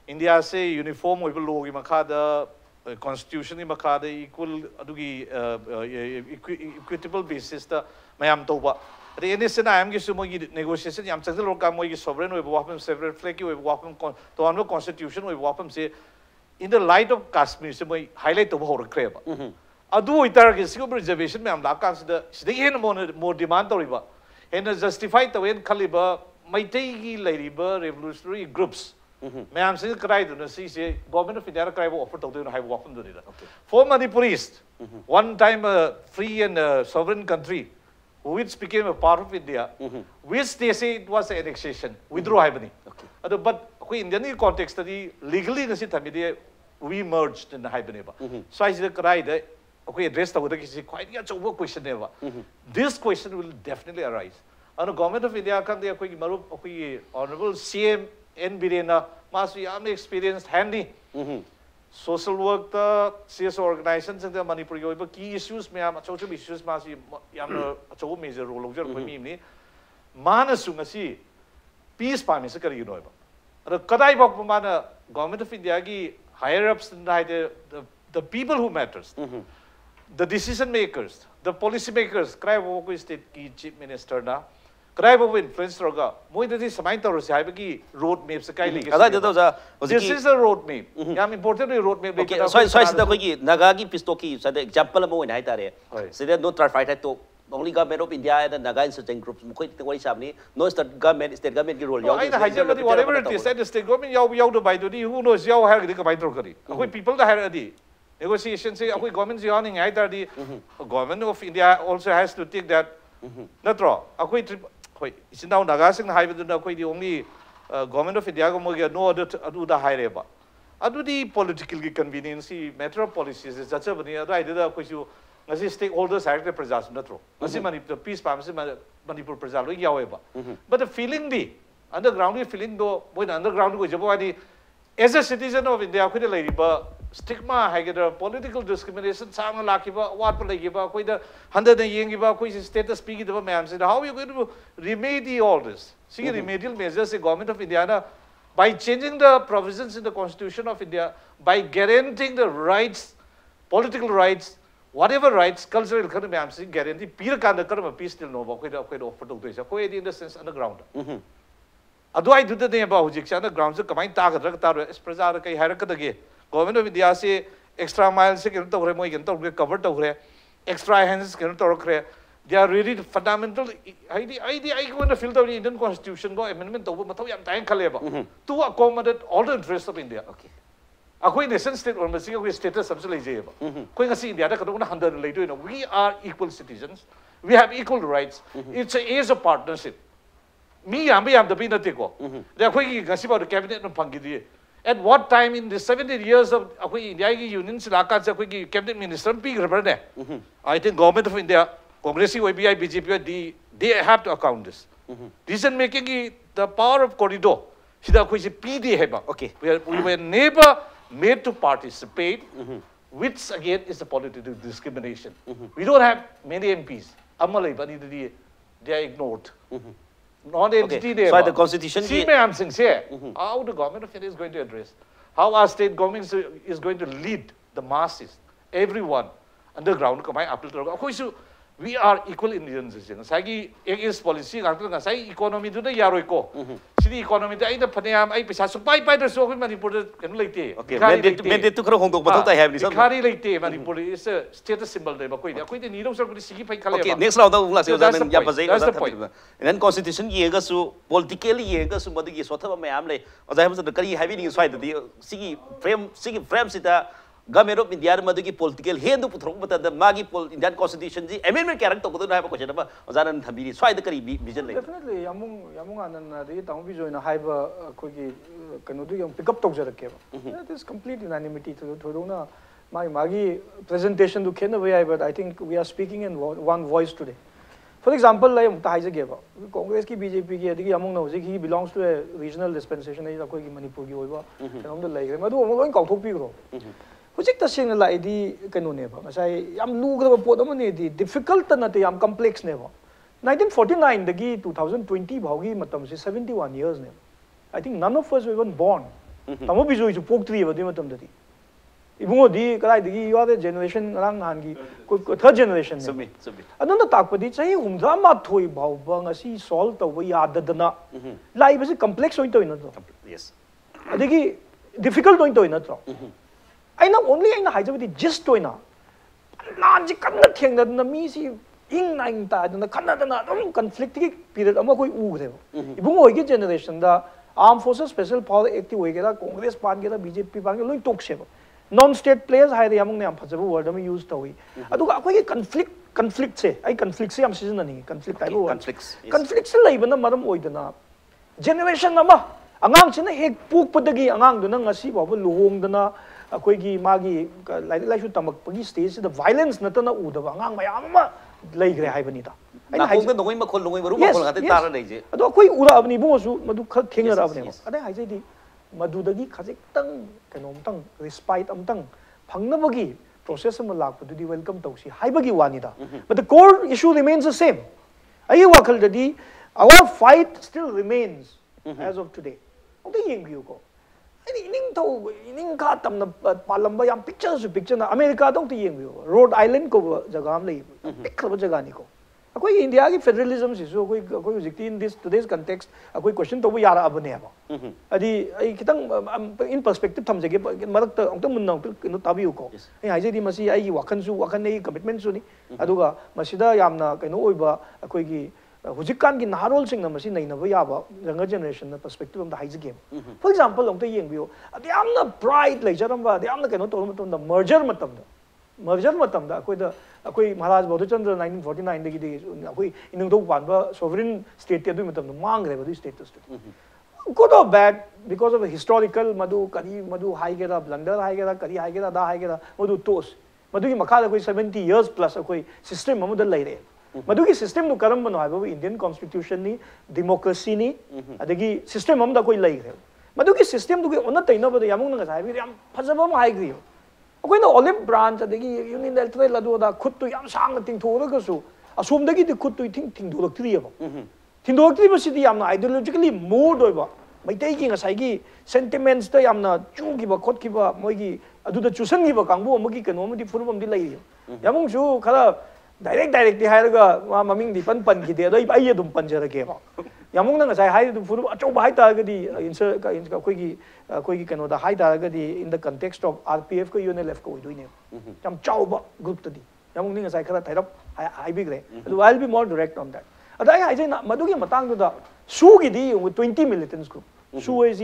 India say uniform we logi makada constitution makada equal adugi equitable basis ta mayam toba re ene sena am gi sumo gi negotiation yam chakdal roka mo gi sovereign we wapam several flag we wapam to anno constitution we wapam say in the light of Kashmir se mo highlight to hor kreba adu itar ke sigo reservation me am la kan sida hen more demand toriba hen justify to en khaliba maitai gi lairiba revolutionary groups me am se krai do si se government of India krai offer to do no have welcome do da for Manipuris one time a free and sovereign country which became a part of India which they say it was an annexation withdraw haibani but we Indian context study legally ngasi thamide we merged in the haibani ba so I said krai da okay, address the quite a question ever. This question will definitely arise. And the government of India can be honorable CM N Birena must be experienced handy. Social work, the CS organizations and the Manipur key issues, may have social issues must be a major role of your community. Manasungasi peace parmisaka, you know. The Kadai Bokmana government of India higher ups than the people who matters. The decision makers, the policy makers, cry over state key chief minister na, cry over influence roga. Moi that is Samaita Rosabaki road maps. This is a road map. I'm importantly road map. Okay, so I said the Nagagi Pistoki, so the example of in Haitare. So there no fight to only government of India and Naga insurgent groups. No state government role. Whatever it is, the state government yaw to buy to the who knows yaw have the Baitokari. People that had a negotiations say government yawning either the government of India also has to take that not wrong it's now Nagasing high the only government of India no other do the high adudi political ki convenience matter of policies is such a bani adai da ko su ngasi stakeholders directly prajas natro ngasi Manipur peace pam se Manipur praja lo yawe ba but the feeling di underground feeling do when underground ko jabo ani as a citizen of India ko lai ba stigma haigera political discrimination sang lakiba wat pa lagiba koi da handa na yengiba koi status speak the ma'am said how are you going to remedy all this see remedial measures the government of India na by changing the provisions in the constitution of India by guaranteeing the rights political rights whatever rights cultural economy ma'am said guarantee pira kan da karma peace still no ba koi da offer to do koi in the sense underground adu I do the thing about hujik underground se kamai ta ga ta praja kai harak da ge government of India se extra miles se kento re moi kento cover to re extra hands kento re they are really fundamental I want to feel the Indian constitution go amendment to mathau yam time khale ba to accommodate all the interests of India okay akoi nation state or masi ko status sabse lai je ba koi ngasi India da kadong na handle lai do we are equal citizens we have equal rights it's a is a partnership me yam the bin na te ko da koi ngasi ba cabinet no phangi di at what time in the 70 years of India Union Silaka cabinet minister I think government of India, Congress, BJP, they have to account this. Decision making the power of corridor. Okay. We were never made to participate, which again is a political discrimination. We don't have many MPs. They are ignored. Non-entity there. So the constitution. See, I'm saying, how the government of India is going to address, how our state government is going to lead the masses, everyone, underground. We are equal Indian citizens. Sagi is policy. Sagi economy do the yaroiko. City economy. I the Panayam. I pesa supply by the so Manipur can late. Okay. Mandate to Hong Kong, but I have this. Kari late Manipur is a status symbol. They were quite the needles of the Sigi Pai. Okay. Next round of that's the point. And then constitution yegas so politically yegas so mother is whatever my amle. As I have the Kari having inside the Sigi frame sita. Government of India madagi political hand to put the Magi Indian constitution amendment character could have a question about Ozan Habiri. So I the vision. Definitely among Anand the town Bijoy in a hyper quickie can do pick up Tokchom. That is complete unanimity to Rona. My Magi presentation to Kenaway, but I think we are speaking in one voice today. For example, like Taisa gave up. Congress ki BJP among those he belongs to a regional dispensation Manipur and on the lake. I don't know. Project the single ID can never. As I am no difficult and I'm complex never. 1949, the G 2020 Baugi Matam is 71 years never. I think none of us were even born. Tamobizo is a poke tree of the Matam. You are the generation third generation. Another talk with it say Umzama Toy Baubang, as he salt away other than life is a complex point to another. Yes. I think difficult point to another. I know only in the height of the just to ina. Large thing that the Misi in nine tide and the Canada conflicting period. Amako Ugo. Ibumo generation, the Armed Forces Special Power Active Wagera, Congress Party, BJP Party, Tokchom. Non-state players high among them, possible word used away. I do conflict say, I conflict say, I'm seasoning conflict. Conflicts even the Madam Oidana. Generation number. Angang China egg poop put the gay Angang, the Nangasi, Luong, the Akwegi Magi, like you Tamak stage, the violence Natana Uda, my armor, like Hybenita. And I don't know him, I don't quite Ura of Nibosu, Maduka King of them. I say, Madudagi Kazak tongue, Kanom tongue, respite tongue, Pangnabagi, process of Malak to the welcome Toshi, Hybagi Wanida. But the core issue remains the same. Ayawakal the D, our fight still remains as of today. What do you go? Palamba pictures picture America don't Rhode Island ko Jagam pick of Jaganico. India federalism is so in this today's context, a quick question to we are abonema. In perspective, Tom Jagip, Tabuko. I said, Masi, I Wakansu, Wakane, commitment Suni, Aduga, Masida Yamna, Kanoiba, a quickie. Hujikan in Harol sing the machine in a Vayaba, younger generation, the perspective of the high game. For example, on the young view, they are not pride like Jaramba, they are not on the merger matam. Merger matam, the Akui Maharaj Bodhichandra 1949, the in the sovereign state, the Mang revenue status. good or bad because of a historical madu haigera blunder haigera kari haigera da haigera madu tos madu ki makha koi 70 years plus koi system amada lai re madu ki system nu karam bano haiba Indian constitution ni democracy ni adagi system amada koi lai re madu ki system du ki onna taina bada yamung na sai bi yam phajaba ma haigri koi na olive branch adagi union trade ladu da khut tu yam sang ting thora ka su asum dagi de khut tu ting do tri ba ting do tri ba sidi yam na ideologically moved oiba Maitei ki ngasai ki sentiments ta yamna chu ki ba khot ki ba moi ki adu da chusan ki ba kangbu amagi kano amadi furubam di lai yamung chu khala direct di hairaga ma maming di pan ki de dai ai adum panjara ke ba yamung na ngasai hai du furub achau ba hai ta ga di insert ka koi ki kano da hai ta ga di in the context of RPF ko UNLF ko idui ne jam chau ba group ta di yamung ni ngasai khala thairap hai big re I'll be more direct on that adai hai jai madu ki matang du da su gi di 20 militants group su is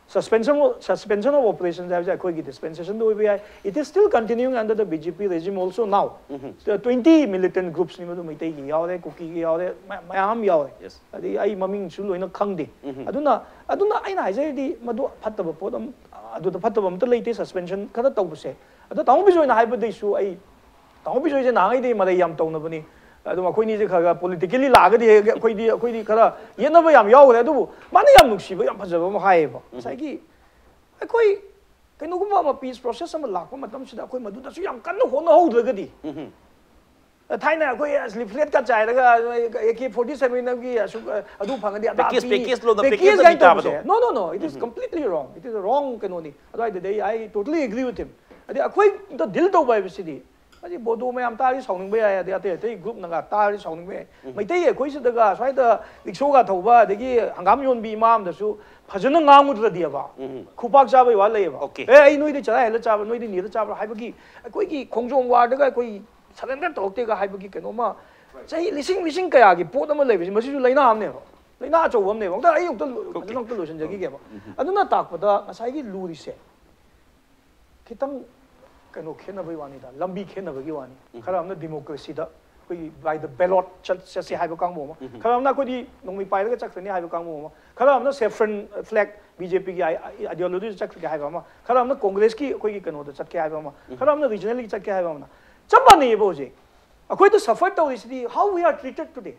suspension of operations have koi gi dispensation do bi it is still continuing under the BJP regime also now 20 militant groups ni madu maitai gi yaw re kuki gi yaw re mayam yaw re yes adi ai maming su loina khangde aduna aina haijai di madu phattaba podam adu da phattaba amta leite suspension kada tawbse adu taw Bijoy na haiba dei su ai taw Bijoy je nangai dei madai yam tawna bani adu ma khoini je khaga politically lagadi khoi khara yena ba yam yaw re adu mani yam nuksi ba yam phajaba ma hai ba sai gi khoi kaino gumba ma peace process am lakpa matam sida khoi madu da su yam kan ho na ho dragadi thaina khoi leaflet ka chai daga AK47 na gi adu phangadi ada package lo the package ni ta ba no it is completely wrong it is a wrong kanoni adu I totally agree with him adi khoi the dil to bai sidi Aji bodo me am tari sauning be ya ate group naga tari sauning be mai tei koi se daga swai da rikso ga thoba dagi hangam yon bi imam da su phajana ngangu da dia ba khupak cha bai wa lei ba ai noi de chara hela cha ba noi de ni da cha ba hai bagi koi ki khongjong wa daga koi surrender tokte ga hai bagi keno ma chai lising kaya gi pot ama lei bi masi su leina am ne ba leina chou am ne ba da ai yok to lo san jagi ge ba aduna tak pa da ngasai gi lu ri se kitang kano khena bai wani da lambi khena bagi wani khara amna democracy da koi by the ballot chat se hai ba kang mo ma khara amna ko di nongmi pai ga chak thani hai ba kang mo ma khara amna saffron flag BJP ki ideology chak ke hai ba ma khara amna congress ki koi ki kano da chak ke hai ba ma khara amna regionally chak ke hai ba ma chapa nei bo je akoi to suffer to is the how we are treated today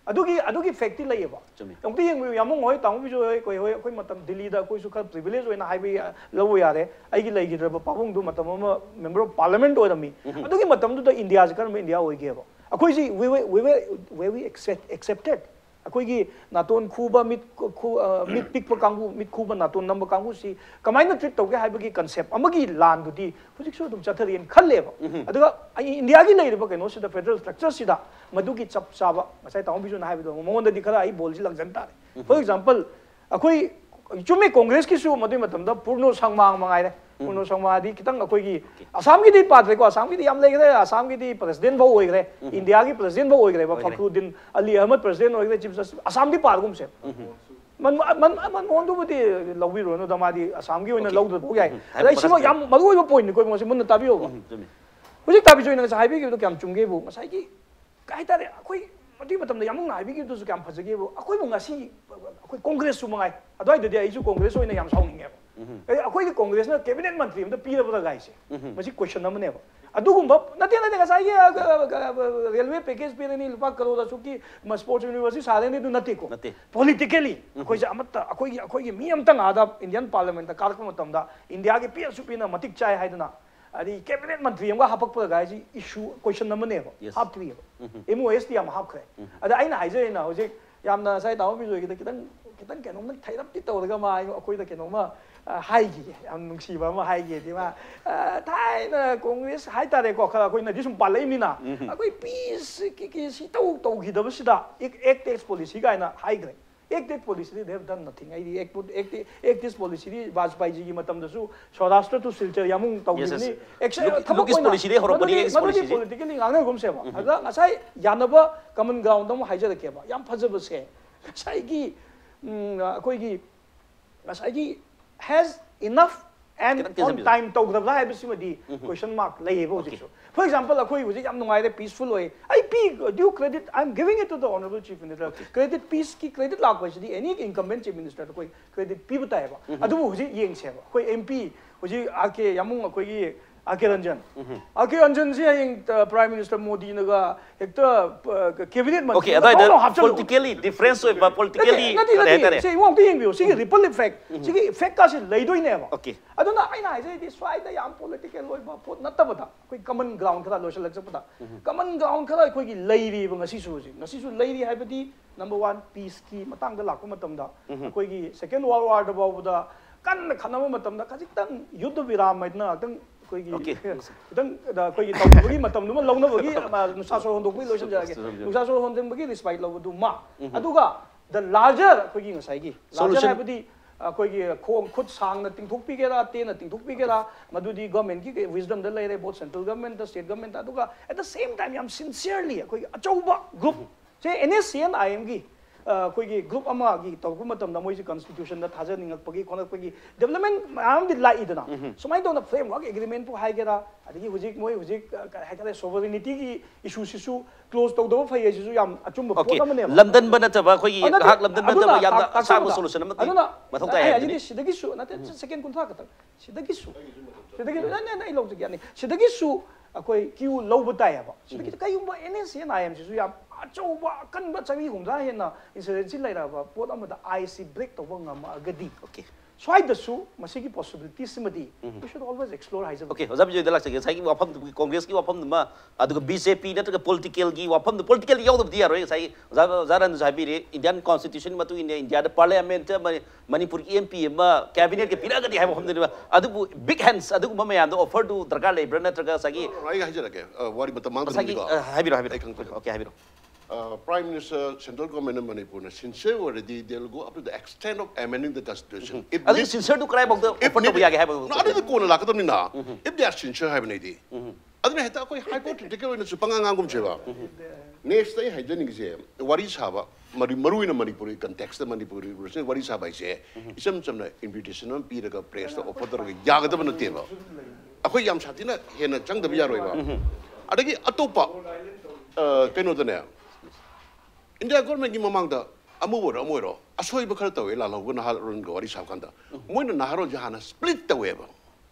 adugi fact lai ba yong ti yeng yamung hoi tang Bijoy koi matam Delhi da koi su kha privilege hoina hai bi lo yare ai gi lai gi ba pabung du matam ma member of parliament oi rami adugi matam du da India kan India oi ge ba akoi ji we accepted akoi gi naton khuba mit pik pa kangbu mit khuba naton number kangbu si kamai na treat to ge hai gi concept amagi land du di hujik so dum chathari en khalle ba aduga India gi lai ba keno si da federal structure si da madugi chap chaba masai taw Bijoy na hai do monda di khara ai bol ji lag janta for example akoi chume congress ki su madui matam da purno sangmang mangai re purno sangma di kitang akoi gi assam gi di pat re ko assam gi di yam lai re assam gi di president bo oi re India gi president bo oi re ba Fakhruddin Ali Ahmad president oi re chief justice assam di par gum se man mon du di lobby ro no da ma di assam gi oina log do bo yai ai sima yam maru oi point ko mo se mun ta bi o hujik ta Bijoy na sai bi gi do kyam chungge bu masai gi kai ta re akoi mati matam da yamung na bi gi do su kyam phajage bu akoi mo ngasi akoi congress su mangai adoi de ai su congress oina yam sauning nge ba akoi gi congress na cabinet mantri am da pi ba ga ise masi question na mane ba adugumba nati na nga sai railway package pe ni lupa crore da su ki sports university sare ni du nati ko politically akoi ja amata akoi gi mi am tang ada Indian parliament da kark matam da India gi pi su pi na matik chai haidana adi cabinet mantri am ga hapak pa ga ji issue question na mane ba hap tri ba MOS ti am hap khre ada aina haije na hoje yamna sai taw Bijoy gi da kitan kenom na thairap ti taw ga ma akoi da kenom ma hai gi am nungsi ba ma hai gi ti ma thai na congress hai ta re ko khala koi na ji sum palai ni na akoi peace ki si taw gi da ba sida ek tax policy ga na hai gre ek tax policy they have done nothing ai ek tax policy Vajpayee ji gi matam da su Saurashtra to Silchar yamung taw gi ni thamok policy de horobani ek policy politically ngana gum se ba ada ngasai yanaba common ground dam hai ja ke ba yam phajaba se sai gi koi gi ngasai gi has enough and on time tawgrabla haibsimadi question mark layebo jisu. For example, akoi huji yam nungai peaceful way. I due credit. I'm giving it to the Honorable Chief Minister. Credit peace ki credit la kwasi any incumbent Chief Minister koi credit pi bata ba. Adu huji yeng seba. Koi MP huji ake yamung akoi Kkay Thokchom se Prime Minister Modi naga ekta cabinet okay, politically difference so politically say wong thing view see ripple effect see effect ka se leidoi ne ba okay aduna aina say this why the yam political loi ba pot natabada koi common ground khara loisal lakchapata common ground khara koi gi leiri ba ngasi su leiri haibadi number 1 peace ki matang da lakpa matam da koi gi second world war da ba da kan khanama matam da khajitang yuddha viram maidna tang okay. Then the Kogi Matam, Lona Bogi, Nusaso Hondoki, Lotion Jaggi, Nusaso Hondoki, despite Lodu Ma. Aduga, the larger Kogi Saigi, larger Abudi, Kogi, could sang nothing to Pigera, Tain, nothing to Pigera, Madudi government, wisdom, the lady, both central government, the state government, Aduga. At the same time, I'm sincerely a Choba group. Say NSC and IMG. Kogi group amagi tawku matam na moisi constitution da thaja ningak pagi konak pagi development am di lai idana so mai dona framework agreement pu haigera adigi hujik moi hujik haitale sovereignty ki issue close to do phai issue yam achum po amane London bana taba kogi hak London bana taba yam sa solution amati mathok ta ai adigi sidagi su na second kunta ka sidagi su na ilog yani sidagi su akoi kiu low batai ba sidagi kayumba NSC and IMC su yam Achoba kan ba chawi humza hena insurgency laira ba pot amada IC break to ngam agadi okay so I dasu masigi possibilities simadi we should always explore higher okay ozab joy dalak sagi sai wapam congress ki wapam ma adu BJP na to political gi wapam political yaw do dia roi sai zaran sabi re Indian constitution matu in India the parliament Manipur MP ma cabinet ke pina gadi hai wapam de adu big hands adu ma ya do offer to darkar labor na traga sagi rai ga jara ke wari mata mang sagi habiro okay habiro Prime Minister, Central Government of Manipur, sincere already, they'll go up to the extent of amending the Constitution. If they are sincere to cry about the open to if they are sincere, have an idea. Other than that, hypothetical in the Supangangum Cheva. Next day, I didn't say, what is Hava, Maru in a Manipuri context, the Manipuri, what is Hava, I say, some invitation on Peter Press or Potter Yagam on the table. Akoyam Satina, Hena Chang the Villarova. Adagi Atopa, Kenotana. India government gi mamang da amuro asoi bakal tawe la lo guna hal run gori sa kanda moina naharo jahana split tawe ba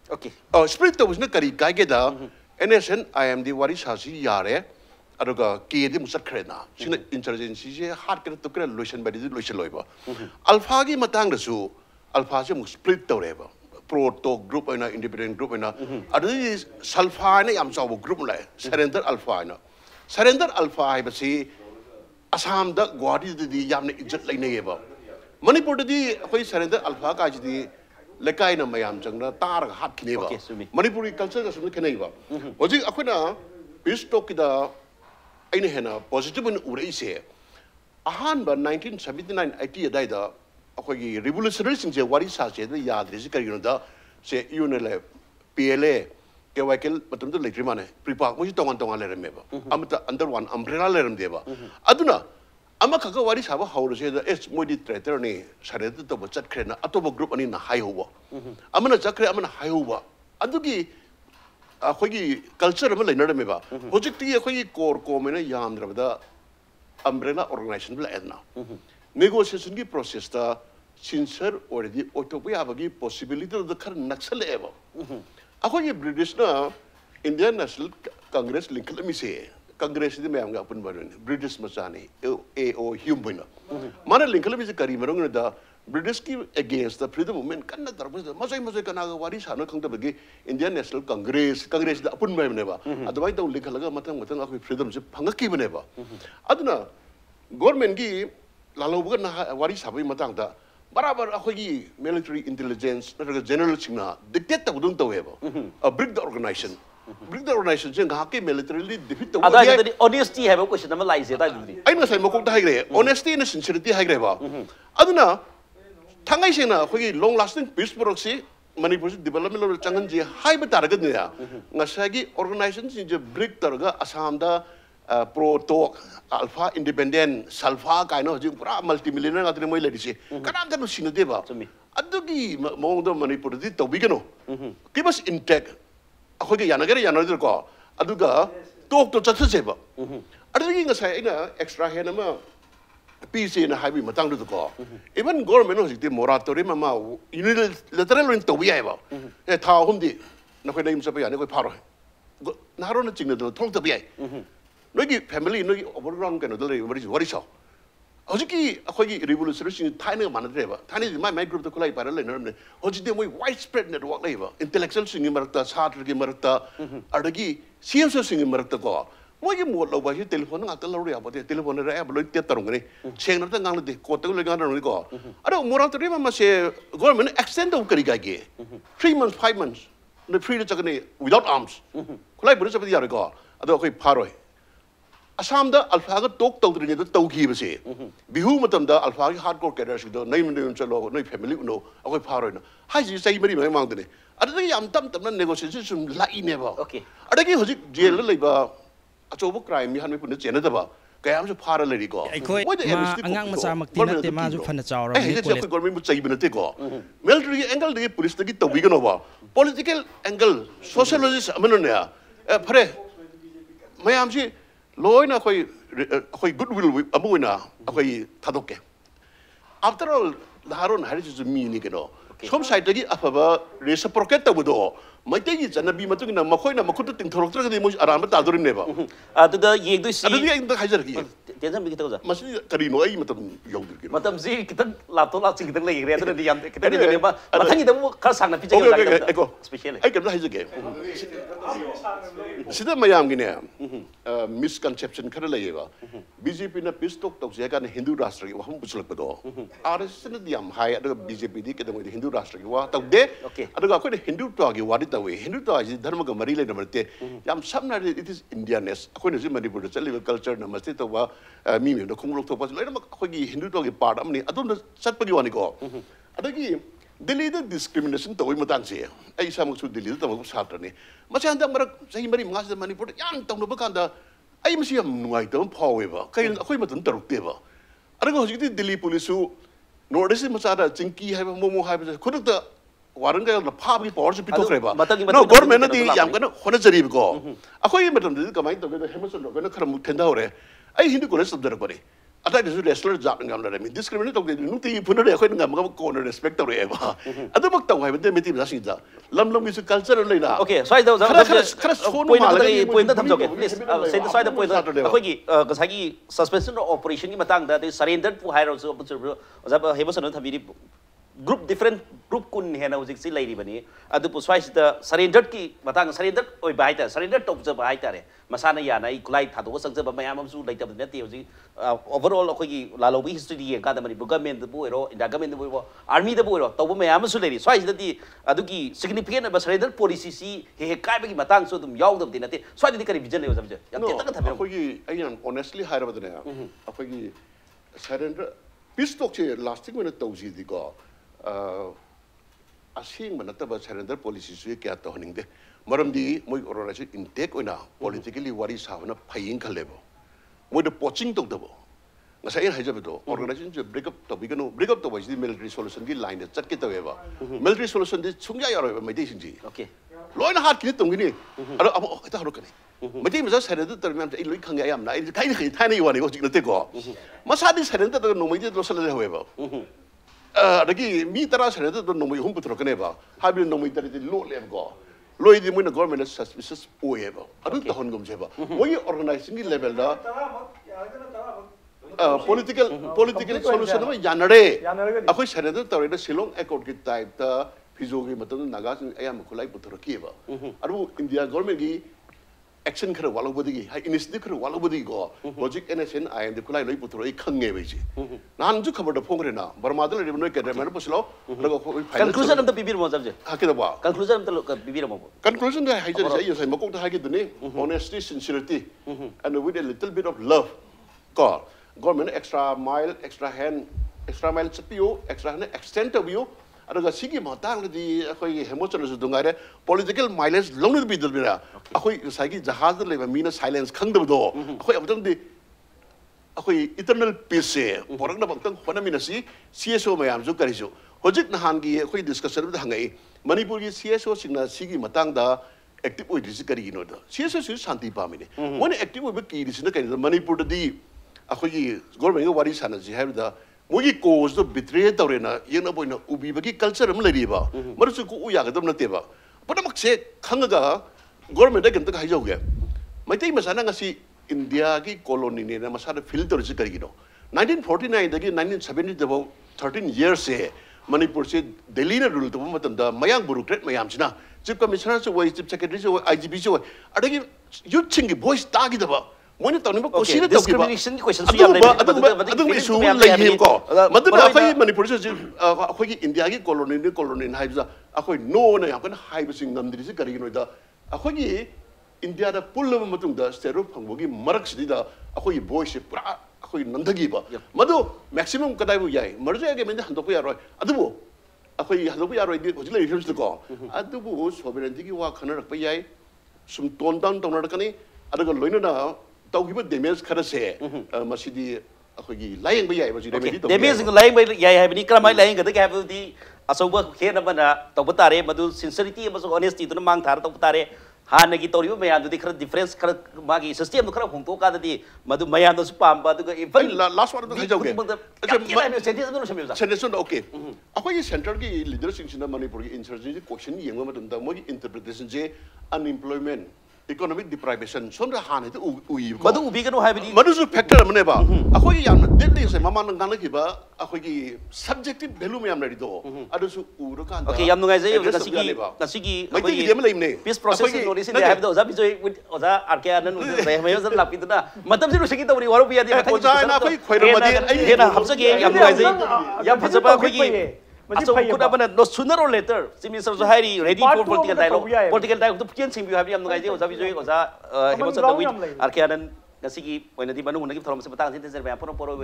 okay split tawe na kari kai ge da NSN IMD wari sa si yare aduga ke di musat khrena sina insurgency je hat kre to kre lotion ba di lotion loiba alpha gi matang da su alpha je mu split tawe ba pro to group ina independent group ina adu sulfa na yam saw group lai surrender alpha hai ba si Assam da Guwahati di yamne ijat lai nei ba Manipur di koi surrender alpha ka ji lekai na mayam changna tar hat khine ba Manipuri culture ka sum khine ba hoji akhona peace talk da aine hena positive un urei se ahan ba 1979 80 dai da akhoi gi revolutionary sing je wari sa se da yad ri kari no da se unele PLA Kewakil matum tu lekri mana pripak mesti tongan lerem ba amata under one umbrella lerem deba aduna ama kaka wari saba hauru se da es modi traitor ni sare tu to chat krena atobo group ani na hai howa amana chakre amana hai howa adugi akhoi culture ma leina me ba project ti akhoi core ko me na yam dra da umbrella organization bla edna negotiation ki process ta sincere already autopia bagi possibility of the khar naxal eba Akhoi British na Indian National Congress link let me say Congress di mayam ga pun baru British masani AO human mana link let me say kari marung da British ki against the freedom movement kan na tarpus masai kana ga wari sana khang ta bagi Indian National Congress da pun mayam ne ba adwai ta link laga matang akhoi freedom se phangaki bane ba aduna government gi lalo bukan na wari sabai matang da barabar akhoi military intelligence na general singna dictate ta udung tawe ba a break the organization jeng ha ke militarily defeat ta ada ada honesty have a question na lai se ta dudi ai na sai mo kok ta haigre honesty and sincerity haigre ba aduna thangai sena akhoi long lasting peace proxy Manipur development lo changan je hai ba target ne ya ngasagi organization je break targa Assam da pro talk alpha independent salfa kai no jing pura multimillionaire ngatne moi ledi se kanam ta no sino deba adugi mo do manipur di to bigano keep us intact akoi ge yana ko aduga talk to chat se ba adugi ngasai ina extra hen ma PC na highway matang do ko even government no sikti moratorium ma unilateral in to bi ai ba e tha hum di na khoi dai msa pa ya ne khoi pharo na ro na ching na thong to bi ai 너기 패밀리 너기 overground 게 너들 머리셔 어저기 거기 revolution 타이네가 많은데 봐 타이네 마이 그룹도 콜라이 바를 내는데 어저기 뭐 widespread network 레이버 intellectual 싱이 말다 사트르기 말다 아르기 CMS 싱이 말다 거 뭐기 뭐 로바시 텔레폰 나한테 로리야 봐 텔레폰에 앱 로이 때따른 거니 생각도 강는데 고떡을 가는 거 아래 모라토리 마마세 government extend 도 그리가기 3 months 5 months the free to 저거니 without arms 콜라이 버려 잡이 야르 거 아도 거기 바로 Assamda alpha talk to the Toki was here. Bihumatamda alpha hardcore carriers, no name no family, no, away parano. How do you say many mountain? I don't think I'm dumped negotiation like never. Okay. I don't give jail labor. A total crime, you have put the Geneva. Gams a parallel go. What the military angle, the police to get the vegan over. Political angle, socialist, Amanonea. Pare. Mayamji. Loina koi goodwill amuina koi tadoke. After all, the Haron Harris is meaning it all. Some side again afaba reciprocate with all. My thing is an abimatung in a Makoina Makuta in Toroktra the most around Tador never. The Yeg the Hazard. Must Karino Matam Yogi. Matam Z Latola the lake rather than the Academy. But I think the Kasana especially. I can rise again. Sida Mayam Guinea misconception Karalayeva. BJP in a pistol talks Yagan Hindu Rastri, Humbuslapado. Arsenal high at the BJP with the Hindu Rastri. What out there? Okay. I got a Hindu talk, what it away. Hindu talk is Dharma Marila Namate. Yam some it is Indianness. According to Manipur, the culture, Namastita, Mimi, the Kumro to was like a Hindu talk part. I mean, I don't know, Satpanico. I think deleted discrimination to Wimatansi. I some should delete the Saturday. Machanda Mary Master Manipur, young Tonobacanda. I am seeing no don't however. Kayan Aquimaton Torteva. I don't know if you did delete police who nor this is Masada, Chinky, have a Momo have couldn't the Waranga the public portion of Pito. No, government, I'm going to Honazari go. A Hoyamaton did come out of the Hemochandra, going to come Tendore. I hindu ko rest of the body. I thought this wrestler job and I mean discriminate of the new thing put it a corner respect or ever. At the book time, they met him as it. Lumlum is a culture later. Okay, so I don't point please say the side of point Kasagi suspension operation in Matang that is surrendered to hire also group different group kun hena ujik si lady bani adu puswais the surrendered ki matang surrendered oi baita surrendered top jab baita re masana ya na ikulai thado sakjab mayam su laita nate uji overall khoi lalo bi history ye ga da mani government bu ero india government bu army da bu ero to mayam su lady swais the adu ki significant ba surrender policy si he kai ba ki matang so dum yaw dum dinate swai di kari vision le jab yam te ta thabe khoi ayan honestly hire badne khoi surrender peace talk che lasting minute tawji di go asing manataba surrender policy su kya to hning de maramdi moi organization intake oina politically wari savana phaing khalebo moi the poaching to dabo ngasai hajabedo organization je break up to bigano break up to was the military solution gi line de chat ke to weba military solution de chungya yaro mai de sinji okay loina hat ki tung ni aro amo ta haro kani mai de masa surrender term ai loi khang ayam na ai kai ni thai ni wani go jik te ko masa di surrender to no mai de losal de weba Ragi mi tara sarada to no mai hum putro kaneba habil no mai tari lo lem go loi di muina government suspicious oeba adu ta hon gum jeba moi organizing level da political solution ma yanare akoi sarada tari da silong accord ki type ta fizo gi matam naga ayam khulai putro kiba adu india government gi action khara walo bodi hai initiative khara walo bodi go logic nation I am the kulai loi putro I khange beji nan ju khabar da phongre na barmadal re no ke man puslo conclusion of the bibir mo sabje hakida ba conclusion of the bibir mo conclusion da hai jai sai makok da hagi dune honesty sincerity and with a little bit of love government extra mile extra mile chapio extra hand extent of you अदुगा सिगी मतंगदि अखोई हेमोचंद्र सु दुंगारे political mileage loan बिदलबिरा अखोई साइगी जहाज लेबा Meena silence खंगदबदो अखोई अबतंदि अखोई eternal peace से पोरकना बक्तंग होनामिनसी CSO मयामजु करिजु होजिक नहानगी अखोई discussion बद हंगई मणिपुर की सीएसओ सिंगना सिगी मतंगदा एक्टिव ओइदिसि करिगिनो द सीएसओ सु शांति पामिने वन एक्टिव ओइब कीदिसिना करिनो मणिपुर दि अखोई गवर्नमेंट वारी सानजी हाइबदा मोगी कोज दो बिट्रे तौरेना येना बोइना उबीबगी कल्चर हम लरिबा मरसु को उ यागदम नतेबा पदमक से खंगगा गवर्नमेंट दा गंतक हाइजौगे मैतै मसाना ngasi इंडिया की कॉलोनी ने मसादा फिल्टर से करिगिनो 1949 दगी 1970 दबो 13 इयर्स से मणिपुर से दिल्ली ने रूल तब मतंदा मयांग ब्यूरोक्रेट मयामसिना चीफ कमिश्नर से वही चीफ सेक्रेटरी से आईजीपी से अडगी यूथ सिंग की वॉइस तागिदबा मोने तौनिबा कोशिश डिस्क्रिमिनेशन की क्वेश्चन सु याम अदुम इशू लैहिम को मदुना अखोई मणिपुर से अखोई की इंडिया की कॉलोनी हाइबजा अखोई नो ने याकन हाइबसिंग नमदिरि से करिगिनोदा अखोई इंडिया दा पुल्लब मतुंगदा स्टेरो फंगबोगी मरक सिदा अखोई वॉइस से पूरा अखोई नंदगीबा मदु मैक्सिमम कदाइबु याय मरजे के मेंद हंदोपु यारोय अदुबो अखोई हंदोपु यारोय दि होजिले रिफर्स को अदुबु सोबरेंटी की वा खनरक प याय सुम टोन डाउन तौनरकनी अदुगा लोइनना तौगिबा डैमेज खरसे मसिदी अखोई लायंग ब याय बजि डैमेज लायंग ब याय हाबनी क्रमाय लायंग गद के हाबदी असौबा खेन बना तौब तारे मदु सिंसियरिटी अमसो ऑनेस्टी तुन मांग थार तौब तारे हाने की तौरिबा मयामदुदी खर डिफरेंस खर मागी सिस्टम खर होंतो काददी मदु मयामदसु पामबा दुगा इवन लास्ट वन हाइजौगे सेंटेंस ओके अखोई सेंटर की लीडरशिप सिना मणिपुर की इंसर्जेंसी क्वेश्चन येंगबा मतंदा मोगी इंटरप्रिटेशन जे अनएम्प्लॉयमेंट इकोनॉमिक डिप्राइवेशन सोमरा हाने तो उई मदु उबिगनो हाबिदी मदुसु फैक्टर मनेबा अखोई याम डेडली से मामा नंगाना किबा अखोई की सब्जेक्टिव वैल्यू में याम लरिदो अदुसु उरकान ओके याम नुगाई जे नसिगी अखोई गेम लेमने पीस प्रोसेस नोटिस ने हाबिदो ओजा बिजोय ओजा आरके आनंद रेहमयो जन लापिदना मतम से रुसकी तवरी वारो पियादि ओजा ना अखोई खोइरमदि आई ना हमसगे याम नुगाई जे या फजबा अखोई So could happen no sooner or later. Simis also highly ready for political dialogue. Political dialogue to Pian Sim, you have young guys, Ozavi, Oza, Hemochandra, Arkadan, Nasiki, when the Manung, Tom Sabatan, Poro, Poro,